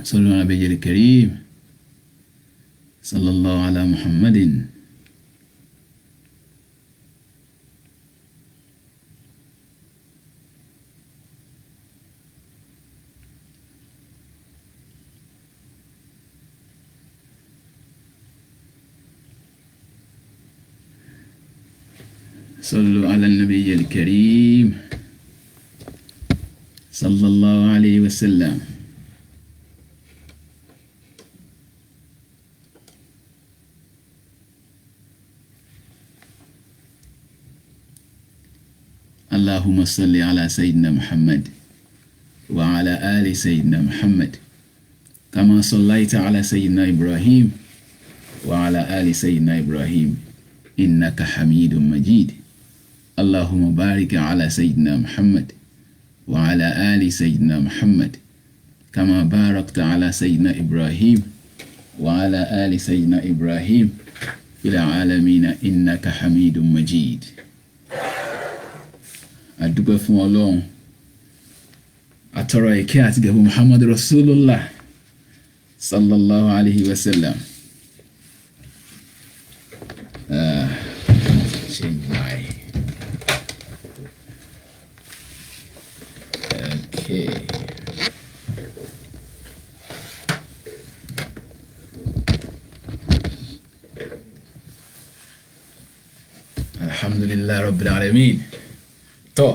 صلوا على النبي الكريم صلى الله على محمد. صلوا على النبي الكريم صلى الله عليه وسلم. اللهم صل على سيدنا محمد وعلى آل سيدنا محمد كما صليت على سيدنا إبراهيم وعلى آل سيدنا إبراهيم إنك حميد مجيد. اللهم بارك على سيدنا محمد وعلى آل سيدنا محمد كما باركت على سيدنا إبراهيم وعلى آل سيدنا إبراهيم في العالمين إنك حميد مجيد. adúpẹ́ fún Ọlọ́run, àtọrọ ìkẹ́ àti ìgẹ̀ fún Muhammad Rasulullah sallallahu alayhi wa sallam. Change my okay. Alhamdulillah Rabbil Alamin. Tọ́,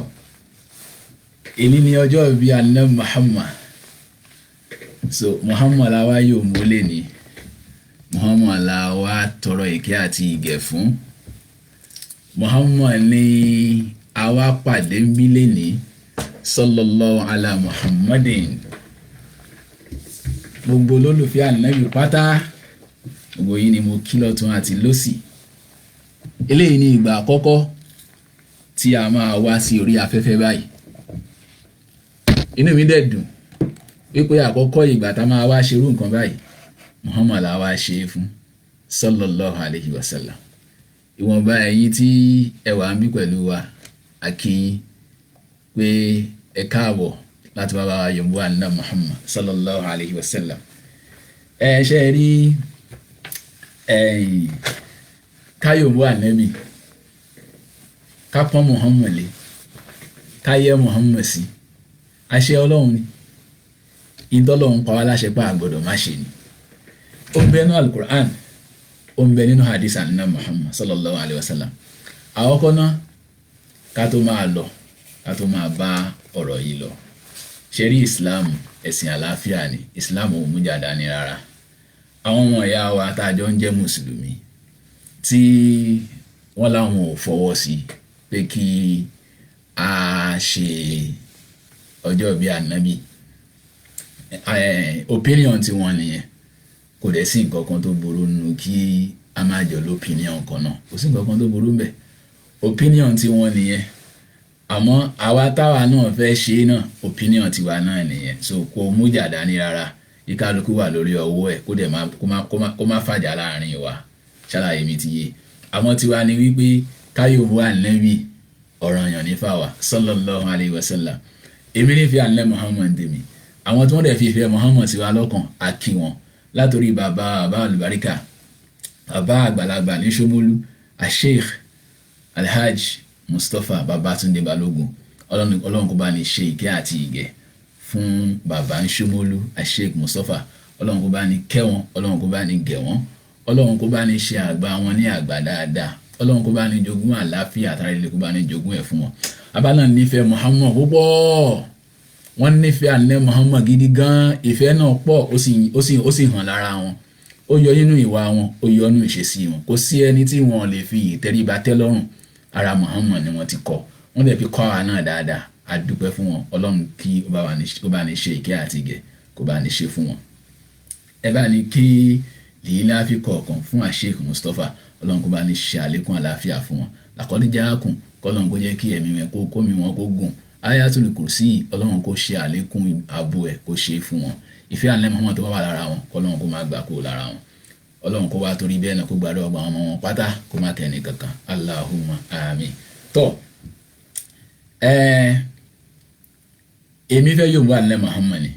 èní ni ọjọ́ ìbí Ànábì Muhammad. So Muhammad la wá yóò mólè ní, Muhammad la wá tọrọ ìkẹ́ àti ìgẹ̀ fún. Muhammad ní a wá pàdé mílé ní sallallahu ala Muhammadin. Gbogbo olólùfẹ́ Ànábì pátá, gbogbo yín ni mo kí lọ́tún àti lósì. Eléyìí ni ìgbà àkọ́kọ́ tí a máa wá sí orí afẹ́fẹ́ báyìí. Inú mi dẹ̀ dùn wípé àkọ́kọ́ ìgbà tá máa wá ṣerú nǹkan báyìí Muhammad la wá ṣe fún sallallahu alayhi wa sallam. Ìwọ̀nba ẹ̀yin tí ẹ wà ń bí pẹ̀lú wa, a kí yín pé ẹ káàbọ̀ láti bá wa yọ̀mbọ́ Ànábì Muhammad sallallahu alayhi wa sallam. Ẹ ṣe rí káyọ̀mbọ́ Ànábì, ká pọ́n Muhammad lé, ká yẹ Muhammad sí, àṣẹ Ọlọ́run ni, ìdọ́lọ́run pa wá láṣẹ pé a gbọ́dọ̀ má ṣe ni. Ó ń bẹ nínú Al-Qur'an, ó ń bẹ nínú hadith Ànábì Muhammad sallallahu alayhi wa sallam. Àkọ́kọ́ náà ká tó máa lọ, ká tó máa bá ọ̀rọ̀ yìí lọ. Ṣé rí Islam ẹ̀sìn àlàáfíà ni, Islam ò mú jà dání rárá. Àwọn ọmọ ìyá wa tá a jọ ń jẹ́ Mùsùlùmí tí wọ́n láwọn ò fọwọ́ sí pé kí a ṣe ọjọ́ ìbí Ànábì, opinion tí wọ́n nìyẹn. Kò dẹ̀ sí nǹkan kan tó burú nínú kí a máa jọ l'opinion kan náà, kò sí nǹkan kan tó burú ńbẹ̀. Opinion tí wọ́n nìyẹn, àmọ́ àwa táwa náà fẹ́ ṣe náà opinion tiwa náà nìyẹn. So kò mú jà dání rárá, ìkálukú wà lórí ọwọ́ ẹ̀, kó má fàjà láàrin wa. Ṣàlàyé mi ti yé. Àmọ́ tiwa ni wípé káyọ̀mbọ́ Ànábì ọ̀ranyàn ní fáwa sallallahu alayhi wa sallam. Èmi nífẹ̀ẹ́ Ànábì Muhammad tèmi, àwọn tí wọ́n dẹ̀ fi ìfẹ́ Muhammad sí wa lọ́kàn, a kí wọn látòrí bàbá alùbáríkà, bàbá àgbàlagbà ní Ṣómólú, Sheikh Alhaj Mustapha Babátúndé Balógun. Ọlọ́run kó bá ní ṣe ìkẹ́ àti ìgẹ̀ fún bàbá ní Ṣómólú, Sheikh Mustapha. Ọlọ́run kó bá ní kẹ́ wọn, Ọlọ́run kó bá ní gẹ̀ wọ́n, Ọlọ́run kó bá ní ṣe àgbà wọn ní àgbà dáadáa. Ọlọ́run kó bá ní jogún àlàáfíà àtàrílẹ̀, kó bá ní jogún ẹ̀ fún wọn. Abá náà nífẹ̀ẹ́ Muhammad púpọ̀, wọ́n nífẹ̀ẹ́ Ànábì Muhammad gidi gan. Ìfẹ́ náà pọ̀, ó sì hàn lára wọn, ó yọ nínú ìwà wọn, ó yọ nínú ìṣesí wọn. Kò sí ẹni tí wọn lè fi ìtẹríba tẹ́ lọ́rùn, ara Muhammad ni wọ́n ti kọ́, wọ́n dẹ̀ fi kọ́ àwa náà dáadáa. A dúpẹ́ fún wọn. Ọlọ́run kí ó bá ní ṣe ìkẹ́ àti ìgẹ̀, kó bá ní ṣe fún wọn. Ẹ bá ní kí lìílá fi kọ̀ọ̀kan fún Sheikh Mustapha. Ọlọ́run kó bá ní ṣe àlékún àlàáfíà fún wọn. Laqad ja'akum, kọ́lọ́run kó jẹ́ kí ẹ̀mí wọn kó mi wọn kó gùn. Ayatul Kursi, Ọlọ́run kó ṣe àlékún ààbò ẹ̀, kó ṣe fún wọn. Ìfẹ́ Ànábì Muhammad tó bá wà lára wọn, kọ́lọ́run kó má gbà kó lára wọn. Ọlọ́run kó wá torí bẹ́ẹ̀ náà kó gbàdúrà ọgbà ọmọ wọn pátá, kó má tẹ̀lé kankan. Allahumma àmín. Tọ́, èmi fẹ́ yóò bá Ànábì Muhammad ni,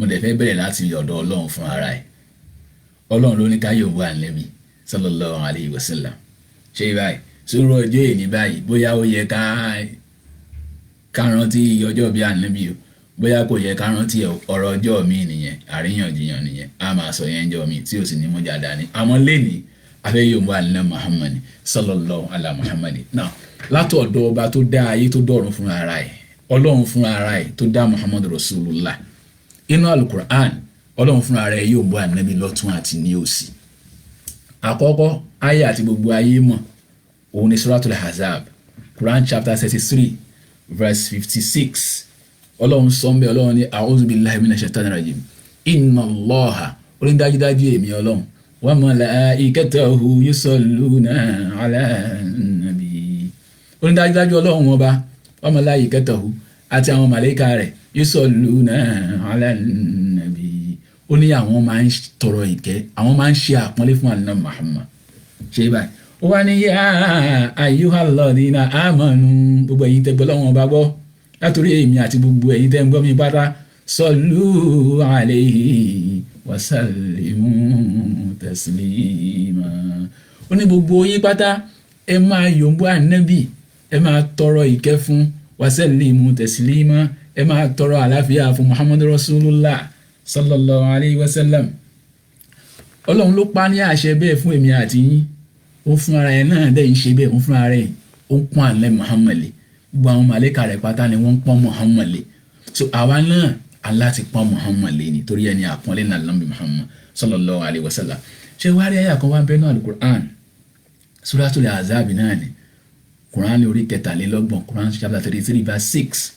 mo dẹ̀ fẹ́ bẹ̀rẹ̀ láti ọ̀dọ̀ ọlọ́run fún ara ẹ̀ ọlọ́run ló ní ká yóò wà nẹ́bí sallallahu alayhi wa sallam ṣé báyìí sórí ọjọ́ èní báyìí bóyá ó yẹ ká rántí ọjọ́ bí ànẹ́bí o bóyá kò yẹ ká rántí ọ̀rọ̀ ọjọ́ mi nìyẹn àríyànjiyàn nìyẹn a máa sọ yẹn jọ mi tí o sì ní mú jáde ní àmọ́ lẹ́ni afẹ́ yóò wà nínú Muhammad sallallahu ala Muhammad náà látọ̀dọ̀ ọba tó dá ayé tó dọ̀run fún ara ẹ̀ ọlọ́run fún ara ẹ̀ tó dá Muhammad Rasulullah inú alukur'an ọlọ́run fún ara ẹ̀ yóò bọ́ ànábì lọ́tún àti ní òsì àkọ́kọ́ ayé àti gbogbo ayé mọ̀ òun ni suratul Ahzab Quran chapter 33 verse 56 ọlọ́run sọ ń bẹ ọlọ́run ní a'udhu billahi minash shaitani rajim inna Allaha orí dájúdájú èmi ọlọ́run wa malaikatahu yusalluna ala nabi orí dájúdájú ọlọ́run ọba wa malaikatahu àti àwọn màlẹ́kà rẹ̀ yusalluna ala nabi ó ní àwọn máa ń tọrọ ìkẹ́ àwọn máa ń ṣe àpọ́nlé fún ànábì Muhammad ṣe báyìí ó wá ní yá ayyuhalladhina amanu gbogbo ẹ̀yin tẹ́ gbọ́ lọ́wọ́ ọba gbọ́ látòrí èmi àti gbogbo ẹ̀yin tẹ́ ń gbọ́ mi pátá sallu alayhi wa sallimu taslima ó ní gbogbo yín pátá ẹ máa yòǹbó ànábì ẹ máa tọrọ ìkẹ́ fún wa sallimu taslima ẹ máa tọrọ àlàáfíà fún Muhammadu Rasulullah sallallahu alayhi wa sallam ọlọ́run ló pa ní àṣẹ bẹ́ẹ̀ fún èmi àti yín ó fún ara ẹ̀ náà dẹ̀ ń ṣe bẹ́ẹ̀ ó fún ara ẹ̀ ó ń pọ́n àlẹ́ Muhammad lé gbogbo àwọn màlẹ́kà rẹ̀ pátá ni wọ́n ń pọ́n Muhammad lé so àwa náà aláti pọ́n Muhammad lé nítorí ẹni àpọ́nlé náà lọ́nbí Muhammad sallallahu alayhi wa sallam ṣé wàá rí àyà kan wá bẹ́ẹ̀ náà alukur'an suratul Ahzab náà ni Quran orí 23 Quran chapter 33 verse 6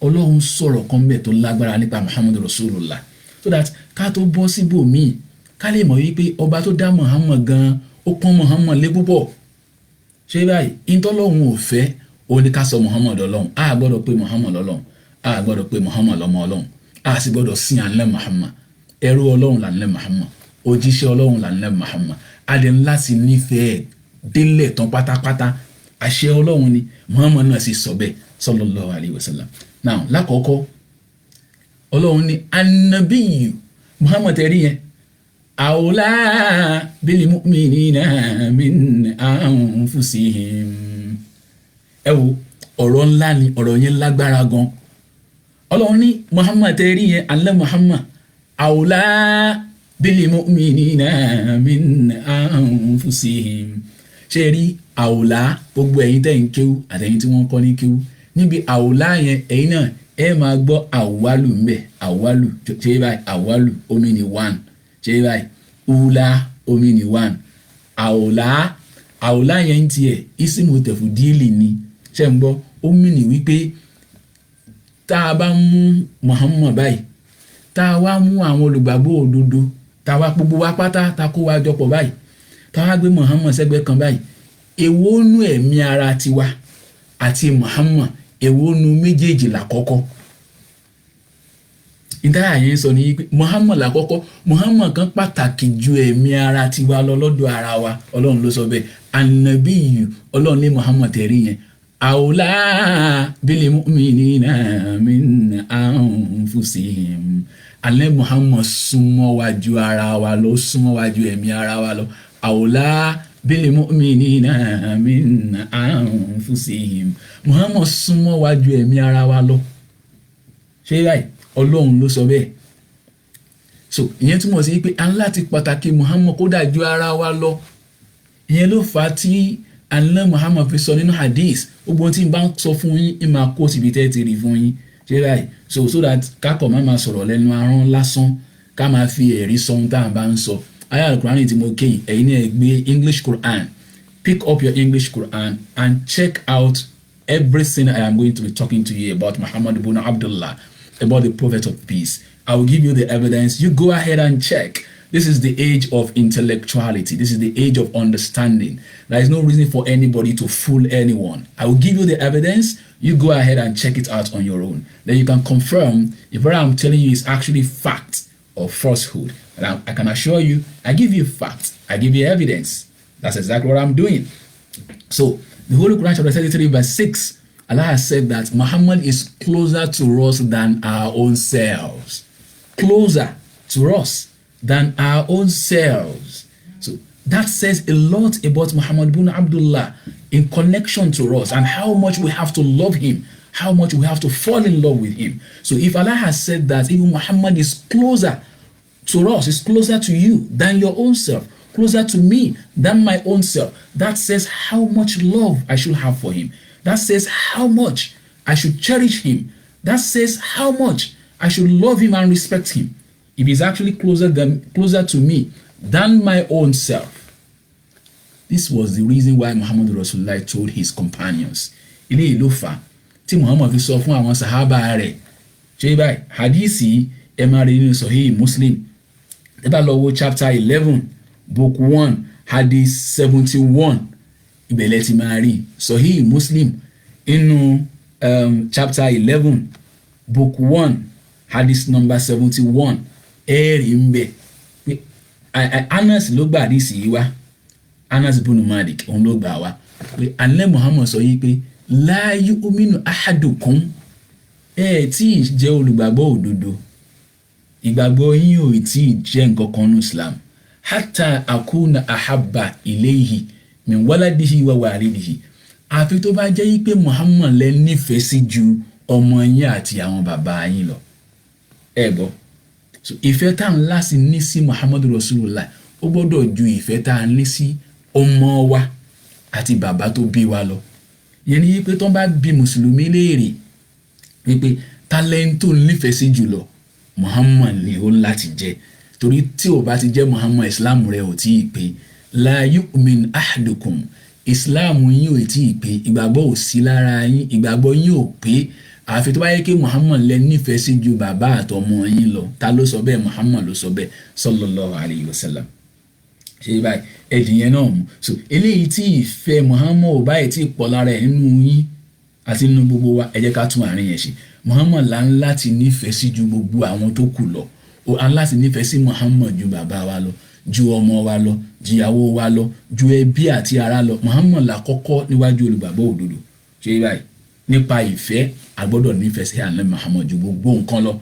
ọlọ́run sọ̀rọ̀ kan bẹ́ẹ̀ tó lágbára nípa Muhammadu Rasulullah so that ká tó bọ́ síbò míì ká lè mọ̀ wípé ọba tó dá Muhammad gan ó pọ́n Muhammad lé púpọ̀ ṣé báyìí ìtọ́lọ́run ò fẹ́ ó ní ká sọ Muhammad ọlọ́run a gbọ́dọ̀ pé Muhammad ọlọ́run a gbọ́dọ̀ pé Muhammad lọ́mọ ọlọ́run a sì gbọ́dọ̀ sin ànlẹ́ Muhammad ẹrú ọlọ́run lànlẹ́ Muhammad òjíṣẹ́ ọlọ́run lànlẹ́ Muhammad adé ńlá sì nífẹ̀ẹ́ délẹ̀ tán pátápátá àṣẹ ọlọ́run ni Muhammad náà sì sọ bẹ́ẹ̀ sallallahu alayhi wa sallam now lákọ̀ọ́kọ́ ọlọ́run ní anabiyu Muhammad tẹ̀rí yẹn awla bil mu'minina min anfusihim ẹ wo ọ̀rọ̀ ńlá ni ọ̀rọ̀ yẹn lágbára gan ọlọ́run ní Muhammad tẹ̀rí yẹn alẹ́ Muhammad awla bil mu'minina min anfusihim ṣe rí awla gbogbo ẹ̀yin tẹ̀ ń kéwú àtẹ̀yin tí wọ́n kọ́ ní kéwú níbi àwòlá yẹn ẹ̀yin náà ẹ máa gbọ́ àwálù ń bẹ̀ àwálù ṣe báyìí àwálù omi ni one ṣe báyìí ula omi ni one àwòlá yẹn ń tiẹ̀ isimu tẹ̀fùdíìlì ni ṣe ń gbọ́ omi ni wípé tá a bá mú Muhammad báyìí tá a wá mú àwọn olùgbàgbọ́ òdodo tá a wá gbogbo wa pátá tá a kó wa jọpọ̀ báyìí tá a wá gbé Muhammad sẹ́gbẹ́ kan báyìí èwo nú ẹ̀mí ara tiwa àti Muhammad èwo nu méjèèjì lákọ́kọ́ ìdáyà yẹn sọ ní pé Muhammad lákọ́kọ́ Muhammad kan pàtàkì ju ẹ̀mí ara tiwa lọ lọ́dọ̀ ara wa ọlọ́run ló sọ bẹ́ẹ̀ anabiyu ọlọ́run ní Muhammad tẹ̀rí yẹn awla bil mu'minina min anfusihim alẹ́ Muhammad súnmọ́ wa ju ara wa lọ súnmọ́ wa ju ẹ̀mí ara wa lọ awla bil mu'minina min anfusihim Muhammad súnmọ́ wa ju ẹ̀mí ara wa lọ ṣé báyìí ọlọ́run ló sọ bẹ́ẹ̀ so ìyẹn túmọ̀ sí pé a ń láti pàtàkì Muhammad kódà ju ara wa lọ ìyẹn ló fà á tí alẹ́ Muhammad fi sọ nínú hadith gbogbo tí n bá ń sọ fún yín ẹ máa kó síbi tẹ́ ti rí fún yín ṣé báyìí so that kákọ̀ má máa sọ̀rọ̀ lẹ́nu ahọ́n lásán ká máa fi ẹ̀rí sọ ohun tá à ń bá ń sọ ayé alukur'an tí mo kéyìn ẹ̀yin náà gbé English Quran pick up your English Quran and check out everything I am going to be talking to you about Muhammad ibn Abdullah, about the Prophet of Peace. I will give you the evidence. You go ahead and check. This is the age of intellectuality. This is the age of understanding. There is no reason for anybody to fool anyone. I will give you the evidence. You go ahead and check it out on your own. Then you can confirm if what I'm telling you is actually fact or falsehood. And I can assure you, I give you facts. I give you evidence. That's exactly what I'm doing. So, the Holy Quran chapter 33 verse 6, Allah has said that Muhammad is closer to us than our own selves. closer to us than our own selves. So that says a lot about Muhammad ibn Abdullah in connection to us and how much we have to love him, how much we have to fall in love with him. So if Allah has said that even Muhammad is closer to us, is closer to you than your own self, closer to me than my own self, that says how much love I should have for him. That says how much I should cherish him. That says how much I should love him and respect him. If he's actually closer to me than my own self. This was the reason why Muhammad Rasulullah told his companions. Ilé ìlú fà tí Muhammad fi sọ fún àwọn sahaba rẹ̀. Ṣé báyìí hadisi ẹ máa rí nínú Sahih Muslim. Ẹ bá lọ wo chapter 11 book 1 hadith 71. Ìbẹ̀lẹ̀ ti máa rí Sahih Muslim inú chapter 11 book 1 hadith number 71. Rí ń bẹ̀ pé Anas ló gbà hadisi yìí wá. Anas ibn Malik òun ló gbà wá pé alẹ́ Muhammad sọ yìí pé la yu'minu ahadukum tí jẹ́ olùgbàgbọ́ òdodo ìgbàgbọ́ yín ò tí jẹ́ nǹkan kan ní Islam hatta akuna ahabba ilayhi min waladihi wa walidihi àfi tó bá jẹ́ yìí pé Muhammad lẹ nífẹ̀ẹ́ sí ju ọmọ yín àti àwọn bàbá yín lọ. Gbọ́ so ìfẹ́ tá ń lá sí ní sí Muhammad Rasulullah ó gbọ́dọ̀ ju ìfẹ́ tá ń ní sí ọmọ wa àti bàbá tó bí wa lọ. Yẹn ni pé tó bá bí mùsùlùmí léèrè wípé talento nífẹ̀ẹ́ sí jùlọ Muhammad ni ó láti jẹ́ torí tí ó bá ti jẹ́ Muhammad Islam rẹ̀ ò tí ì pé la yu'min ahadukum Islam yín ò tí ì pé ìgbàgbọ́ ò sí lára yín ìgbàgbọ́ yín ò pé àfi tó bá yẹ kí Muhammad lẹ nífẹ̀ẹ́ sí ju bàbá àtọmọ yín lọ. Ta ló sọ bẹ́ẹ̀? Muhammad ló sọ bẹ́ẹ̀ sallallahu alayhi wa sallam. Ṣé báyìí ẹ̀dìyẹn náà mú so eléyìí tí ìfẹ́ Muhammad ò báyìí tí pọ̀ lára ẹ̀ nínú yín àti nínú gbogbo wa ẹ jẹ́ ká tún àárín yẹn ṣe. Muhammad là ń láti nífẹ̀ẹ́ sí ju gbogbo àwọn tó kù lọ. Ó à ń láti nífẹ̀ẹ́ sí Muhammad ju bàbá wa lọ, ju ọmọ wa lọ, ju ìyàwó wa lọ, ju ẹbí àti ará lọ. Muhammad là kọ́kọ́ níwájú olùgbàgbọ́ òdodo. Ṣé báyìí nípa ìfẹ́ a gbọ́dọ̀ nífẹ̀ẹ́ sí Ànábì Muhammad ju gbogbo nǹkan lọ.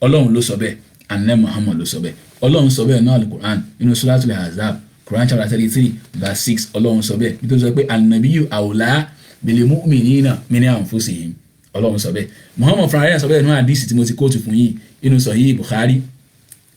Ọlọ́run ló sọ bẹ́ẹ̀, Ànábì Muhammad ló sọ bẹ́ẹ̀. Ọlọ́run sọ bẹ́ẹ̀ náà al-Qur'an nínú Suratul Ahzab Quran chapter 33 verse 6 Ọlọ́run sọ bẹ́ẹ̀ nítorí sọ pé an-nabiyyu awla bil mu'minina min anfusihim. Ọlọ́run sọ bẹ́ẹ̀. Muhammad fúnra rẹ̀ sọ bẹ́ẹ̀ nínú hadisi tí mo ti kóòtù fún yìí nínú Sahih Bukhari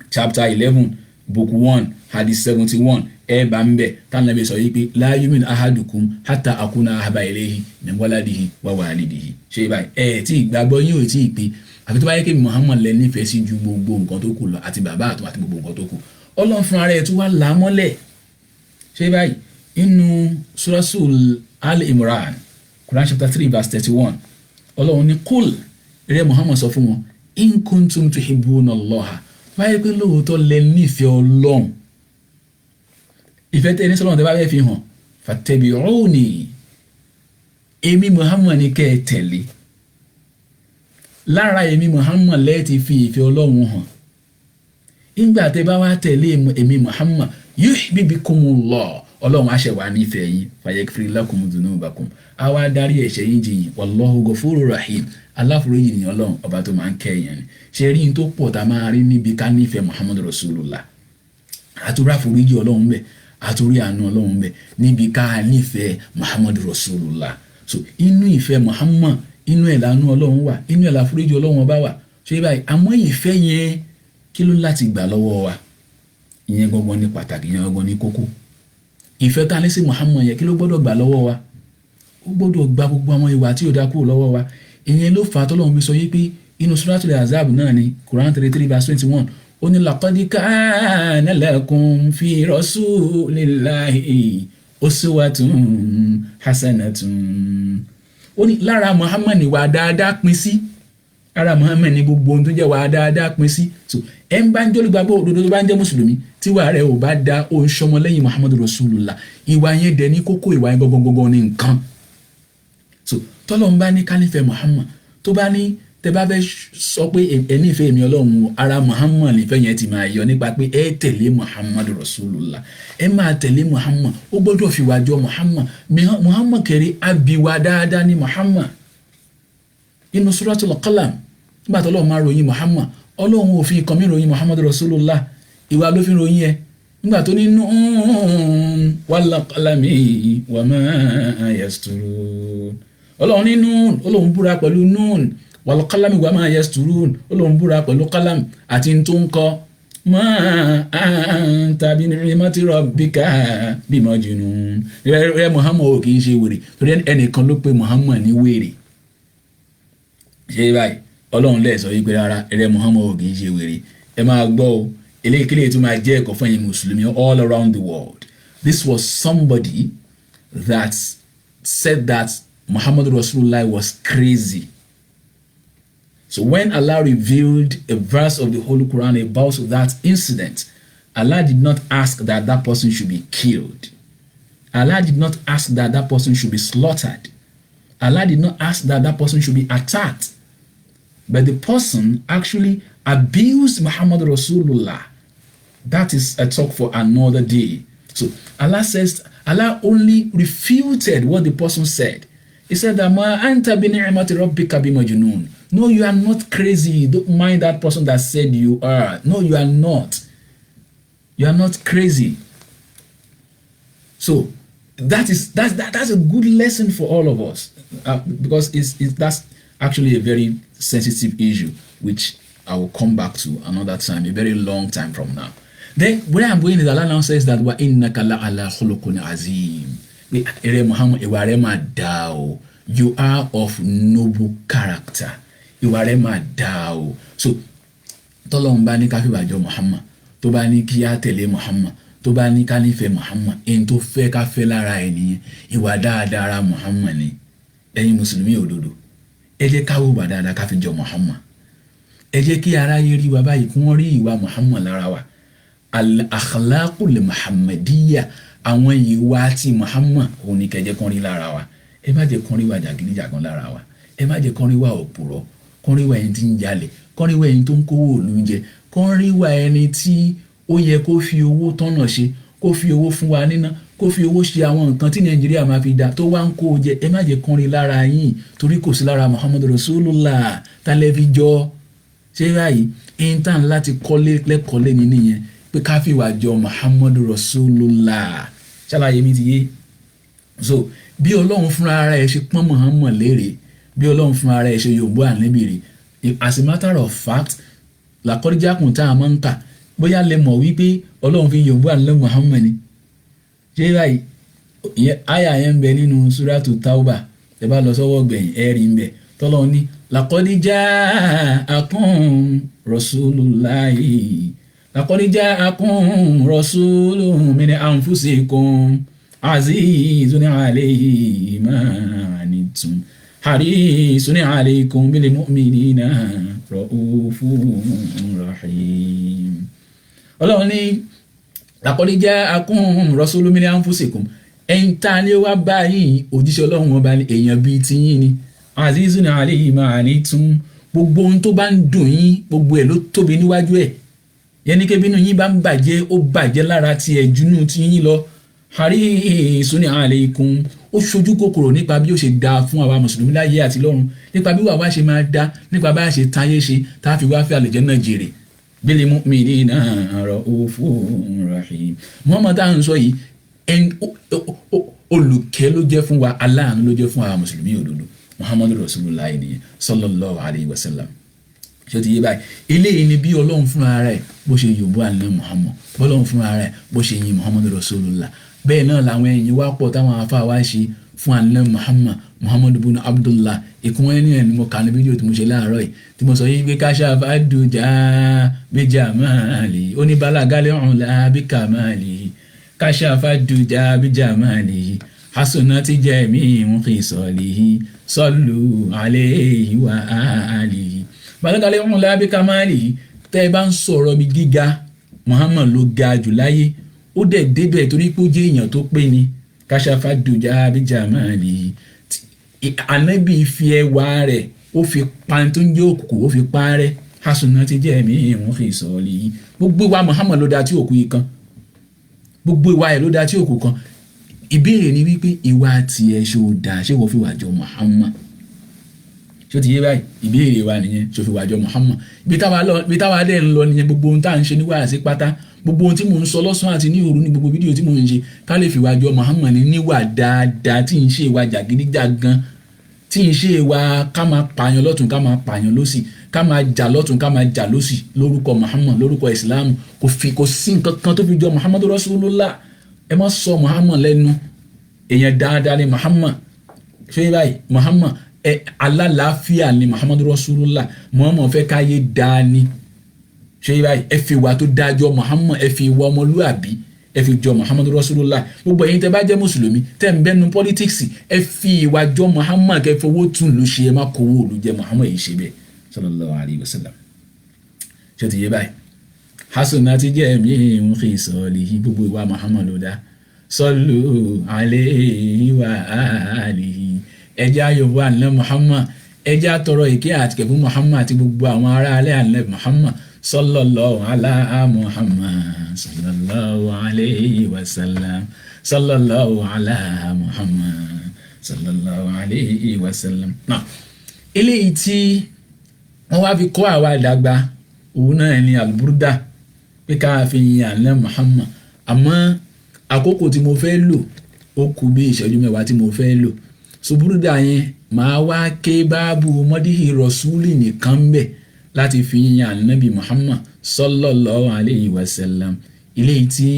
chapter 11 book 1 hadith 71 bá ń bẹ̀ tánàbí sọ yìí pé la yu'minu ahadukum hatta akuna ahabba ilayhi min waladihi wa walidihi. Ṣé báyìí tí ìgbàgbọ́ yín ò tí ì pé àfi tó bá yẹ kí Muhammad lẹ nífẹ̀ẹ́ sí ju gbogbo nǹkan tó kù lọ àti bàbá àti gbogbo nǹkan tó kù. Ọlọ́run fúnra rẹ̀ tún wá là á mọ́lẹ̀. Ṣé báyìí inú Suratul Al-Imran Quran chapter 3 verse 31 Ọlọ́run ní kúl rẹ̀ Muhammad sọ fún wọn in kuntum tuhibbuna Allaha báyìí pé lóòótọ́ lẹ nífẹ̀ẹ́ Ọlọ́run ìfẹ́ tẹ́ ní sọ́lọ́run tẹ́ bá fẹ́ fi hàn fattabi'uni èmi Muhammad ní kẹ́ ẹ tẹ̀lé. Lára èmi Muhammad lẹ́ẹ̀ ti fi ìfẹ́ Ọlọ́run hàn. Ìgbà tẹ́ bá wá tẹ̀lé èmi Muhammad yuhbibkumullah Ọlọ́run á ṣe wá nífẹ̀ẹ́ yín fayaghfir lakum dhunubakum á wá dárí ẹ̀ṣẹ̀ yín jì yín wallahu ghafurur rahim aláforíjì ni Ọlọ́run ọba tó máa ń kẹ́ èèyàn ni. Ṣe rí n tó pọ̀ tá a máa rí níbi ká nífẹ̀ẹ́ Muhammad Rasulullah àtúrà foríjì Ọlọ́run bẹ̀ àtúrí àánú Ọlọ́run bẹ̀ níbi ká nífẹ̀ẹ́ Muhammad Rasulullah. So inú ìfẹ́ Muhammad inú ẹ̀ làánú Ọlọ́run wà inú ẹ̀ làforíjì Ọlọ́run ọba wà. Ṣé báyìí àmọ́ ìfẹ́ yẹn kí ló láti gbà lọ́wọ́ wa? Ìyẹn gangan ní pàtàkì ìyẹn gangan ní kókó. Ìfẹ́ tá a ní sí Muhammad yẹn kí ló gbọ́dọ̀ gbà lọ́wọ́ wa? Ó gbọ́dọ̀ gba gbogbo àwọn ìwà tí ò dá kúrò lọ́wọ́ wa. Ìyẹn ló fà á tọ́lọ́run fi sọ yí pé inú Suratul Ahzab náà ni Quran 33 verse 21 ó ní laqad kana lakum fi rasulillahi uswatun hasanatun. Ó ní lára Muhammad ni wà dáadáa pín sí. Ara Muhammad ni gbogbo ohun tó jẹ́ wà dáadáa pín sí. So ẹ ń bá ń jẹ́ olùgbàgbọ́ òdodo tó bá ń jẹ́ mùsùlùmí tí wà rẹ̀ ò bá da ó ń ṣọmọ lẹ́yìn Muhammad Rasulullah. Ìwà yẹn dẹ̀ ní kókó ìwà yẹn gangan ní nǹkan. So tọ́lọ́run bá ní ká nífẹ̀ẹ́ Muhammad tó bá ní tẹ́ bá fẹ́ sọ pé ẹ nífẹ̀ẹ́ mi Ọlọ́run ara Muhammad nífẹ̀ẹ́ yẹn ti máa yọ nípa pé ẹ tẹ̀lé Muhammad Rasulullah. Ẹ máa tẹ̀lé Muhammad ó gbọ́dọ̀ fi wá jọ Muhammad kẹrẹ abiwa dáadáa ní Muhammad. Inú Suratul Qalam nígbà tọ́lọ́run máa ròyìn Muhammad ọlọ́run ò fi kan mí ròyìn Muhammadu Rasulullah ìwà ló fi ròyìn ẹ nígbà tó ní Nun wal qalami wa ma yasturun ọlọ́run ní Nun ọlọ́run búra pẹ̀lú Nun wal qalami wa ma yasturun ọlọ́run búra pẹ̀lú qalam àti tó ń kọ ma anta bi ni'mati rabbika bi majnun rẹ Muhammad ò kì í ṣe wèrè torí ẹnìkan ló pe Muhammad ní wèrè ṣe báyìí ọlọ́run lẹ́ẹ̀ sọ wípé rárá rẹ Muhammad ò kì í ṣe wèrè ẹ máa gbọ́ o eléyìí tó máa jẹ́ ẹ̀kọ́ fún ẹ̀yin mùsùlùmí all around the world. This was somebody that said that Muhammad Rasulullah was crazy. So when Allah revealed a verse of the Holy Quran about that incident, Allah did not ask that that person should be killed. Allah did not ask that that person should be slaughtered. Allah did not ask that that person should be attacked. But the person actually abused Muhammad Rasulullah. That is a talk for another day. So Allah only refuted what the person said. He said that ma anta bi ni'mati rabbika bi majnun. No, you are not crazy. Don't mind that person that said you are. No, you are not. You are not crazy. So that's a good lesson for all of us because that's actually a very sensitive issue which I will come back to another time, a very long time from now. Then where I'm going is Allah now says that wa innaka la ala khuluqun azim. Muhammad, you are of noble character. So tọ́lọ́run bá ní ká fìwà jọ Muhammad, tó bá ní kí á tẹ̀lé Muhammad, tó bá ní ká nífẹ̀ẹ́ Muhammad, ẹni tó fẹ́ ká fẹ́ lára ẹ̀ nìyẹn, ìwà dáadáa ara Muhammad ni. Ẹ̀yin mùsùlùmí òdodo, ẹ jẹ́ ká hùwà dáadáa ká fi jọ Muhammad. Ẹ jẹ́ kí aráyé rí wa báyìí kí wọ́n rí ìwà Muhammad lára wa. Al-akhlaqul muhammadiyya, àwọn ìwà tí Muhammad òun ni kẹ́ jẹ́ kán rí lára wa. Ẹ má jẹ́ kán rí wa jàgídíjàgan lára wa. Ẹ má jẹ́ kán rí wa òpùrọ́, kán rí wa ẹni tí ń jalè, kán rí wa ẹni tó ń kówó òlu jẹ, kán rí wa ẹni tí ó yẹ kó fi owó tọ́nà ṣe, kó fi owó fún wa níná, kó fi owó ṣe àwọn nǹkan tí Nàìjíríà máa fi dá tó wá ń kó jẹ. Ẹ má jẹ́ kán rí lára yín torí kò sí lára Muhammad Rasulullah tálẹ́fíjọ́ ṣé báyìí intan láti kọ́lé lẹ́kọ́lé ní nìyẹn pé ká fi wà jọ Muhammad Rasulullah ṣàlàyé mi ti yé. So bí Ọlọ́run fúnra ara ẹ̀ ṣe pọ́n Muhammad léèrè, bí Ọlọ́run fúnra ara ẹ̀ ṣe yòǹbó ànẹ́bìrì, as a matter of fact làkọ́díjákùn tá a máa ń kà bóyá lè mọ̀ wípé Ọlọ́run fi yòǹbó ànẹ́ Muhammad ni ṣé báyìí àyà yẹn ń bẹ nínú suratu Tauba ẹ bá lọ sọ́wọ́ gbẹ̀yìn ẹ rí ń bẹ tọ́lọ́run ní laqad ja'akum rasulullahi laqad ja'akum rasulun min anfusikum azizun alayhi ma anittum harisun alaykum bil mu'minina raufur rahim. Ọlọ́run ní laqad ja'akum rasulun min anfusikum ẹ̀yin tá a ní wá báyìí òjíṣẹ́ Ọlọ́run ọba ní èèyàn bíi tiyín ni azizun alayhi ma anittum gbogbo ohun tó bá ń dùn yín gbogbo ẹ̀ ló tóbi níwájú ẹ̀ yẹn ní kébínú yín bá ń bàjẹ́ ó bàjẹ́ lára tiẹ̀ jùnú tiyín lọ harisun alaykum ó ṣojú kòkòrò nípa bí ó ṣe dáa fún àwa mùsùlùmí láyé àti lọ́run nípa bí wàá ṣe máa dá nípa bá ṣe táyé ṣe tá a fi wá fẹ́ àlùjánnà jèrè bil mu'minina raufur rahim. Muhammad tá à ń sọ yìí olùkẹ́ ló jẹ́ fún wa, aláàánú ló jẹ́ fún àwa mùsùlùmí òdodo. Muhammadu Rasulullah nìyẹn sallallahu alayhi wa sallam. ṣé o ti yé báyìí eléyìí ni bí Ọlọ́run fúnra rẹ̀ bó ṣe yòǹbó àná Muhammad, bọ́lọ́run fúnra rẹ̀ bó ṣe yin Muhammadu Rasulullah. Bẹ́ẹ̀ náà làwọn ẹ̀yìn wá pọ̀ táwọn afá wa ṣe fún àná Muhammadu bin Abdullah. Ìkún wọn ní ẹni mo kà ní fídíò tí mo ṣe láàárọ̀ yìí tí mo sọ yìí pé kashafa duja bi jamali oníbàlágálẹ̀ ọ̀hún làbí kàmáàlì kashafa duja bi jamali hasunati jami'u khisalihi sallu alayhi wa alihi. Bàlágálẹ̀ ọ̀hún làbí kàmáàlì tẹ́ ẹ bá ń sọ̀rọ̀ mi gíga Muhammad ló ga jù láyé ó dẹ̀ débẹ̀ torí pé ó jẹ́ èèyàn tó pé ni kashafa duja bi jamali. Ànábì fi ẹwà rẹ̀ ó fi pa tó ń jẹ́ òkùnkùn ó fi parẹ́ hasunati jami'u khisalihi. Gbogbo wa Muhammad ló dá tí òkú yìí kan, gbogbo ìwà ẹ̀ ló dá tí òkú kan. Ìbéèrè ni wípé ìwà tiẹ̀ ṣe ò dáa ṣé wọ́n fi wà jọ Muhammad? ṣó ti yé báyìí ìbéèrè wa nìyẹn ṣó fi wàjọ Muhammad bí táwa dẹ̀ ń lọ nìyẹn gbogbo ohun tá à ń ṣe ní wàásí pátá gbogbo ohun tí mò ń sọ lọ́sàn-án àti ní òru ní gbogbo fídíò tí mò ń ṣe ká lè fi wàjọ Muhammad níwà dáadáa tí ń ṣe ìwà jàgídíjàgan tí ń ṣe ìwà ká máa pààyàn lọ́tún ká máa pààyàn lọ́sì ká máa jà lọ́tún ká máa jà lọ́sì lórúkọ Muhammad lórúkọ Islam kò sí nǹkan kan tó fi jọ Muhammadu Rasulullah ẹ má sọ Muhammad lẹ́nu èèyàn dáadáa ni Muhammad ṣé báyìí Muhammad alálàáfíà ni Muhammadu Rasulullah Muhammad fẹ́ káyé dáa ni ṣé báyìí ẹ fi ìwà tó dájọ́ Muhammad ẹ fi ìwà ọmọlúàbí ẹ fi jọ Muhammadu Rasulullah gbogbo ẹ̀yin tẹ́ bá jẹ́ mùsùlùmí tẹ́ ń bẹ́nu politics ẹ fi ìwà jọ Muhammad kẹ́ fowó tún lù ṣe ẹ má kówó òlu jẹ Muhammad yìí ṣe bẹ́ẹ̀ sallallahu alayhi wa sallam ṣé ti yé báyìí hasunati jẹ́ mi ń fi sọ̀lì gbogbo ìwà Muhammad ló dá sallu alayhi wa alihi ẹjẹ́ ayọ̀bọ̀ àná Muhammad ẹjẹ́ àtọrọ ìkẹ́ àti kẹfún Muhammad àti gbogbo àwọn ará alẹ́ àná Muhammad sallallahu ala Muhammad sallallahu alayhi wa sallam sallallahu ala Muhammad sallallahu alayhi wa sallam. náà eléyìí tí wọ́n wá fi kọ́ àwa àdàgbà òun náà ni alburda pé ká fi yin àná Muhammad àmọ́ àkókò tí mo fẹ́ lò ó kù bí ìṣẹ́jú mẹ́wàá tí mo fẹ́ lò ṣùbúrúdà yẹn màá wá ké báàbù mọ́díhì rọ̀ṣúlì nìkan bẹ̀ láti fi yan ànábì Muhammad sallallahu alayhi wa sallam ilé tí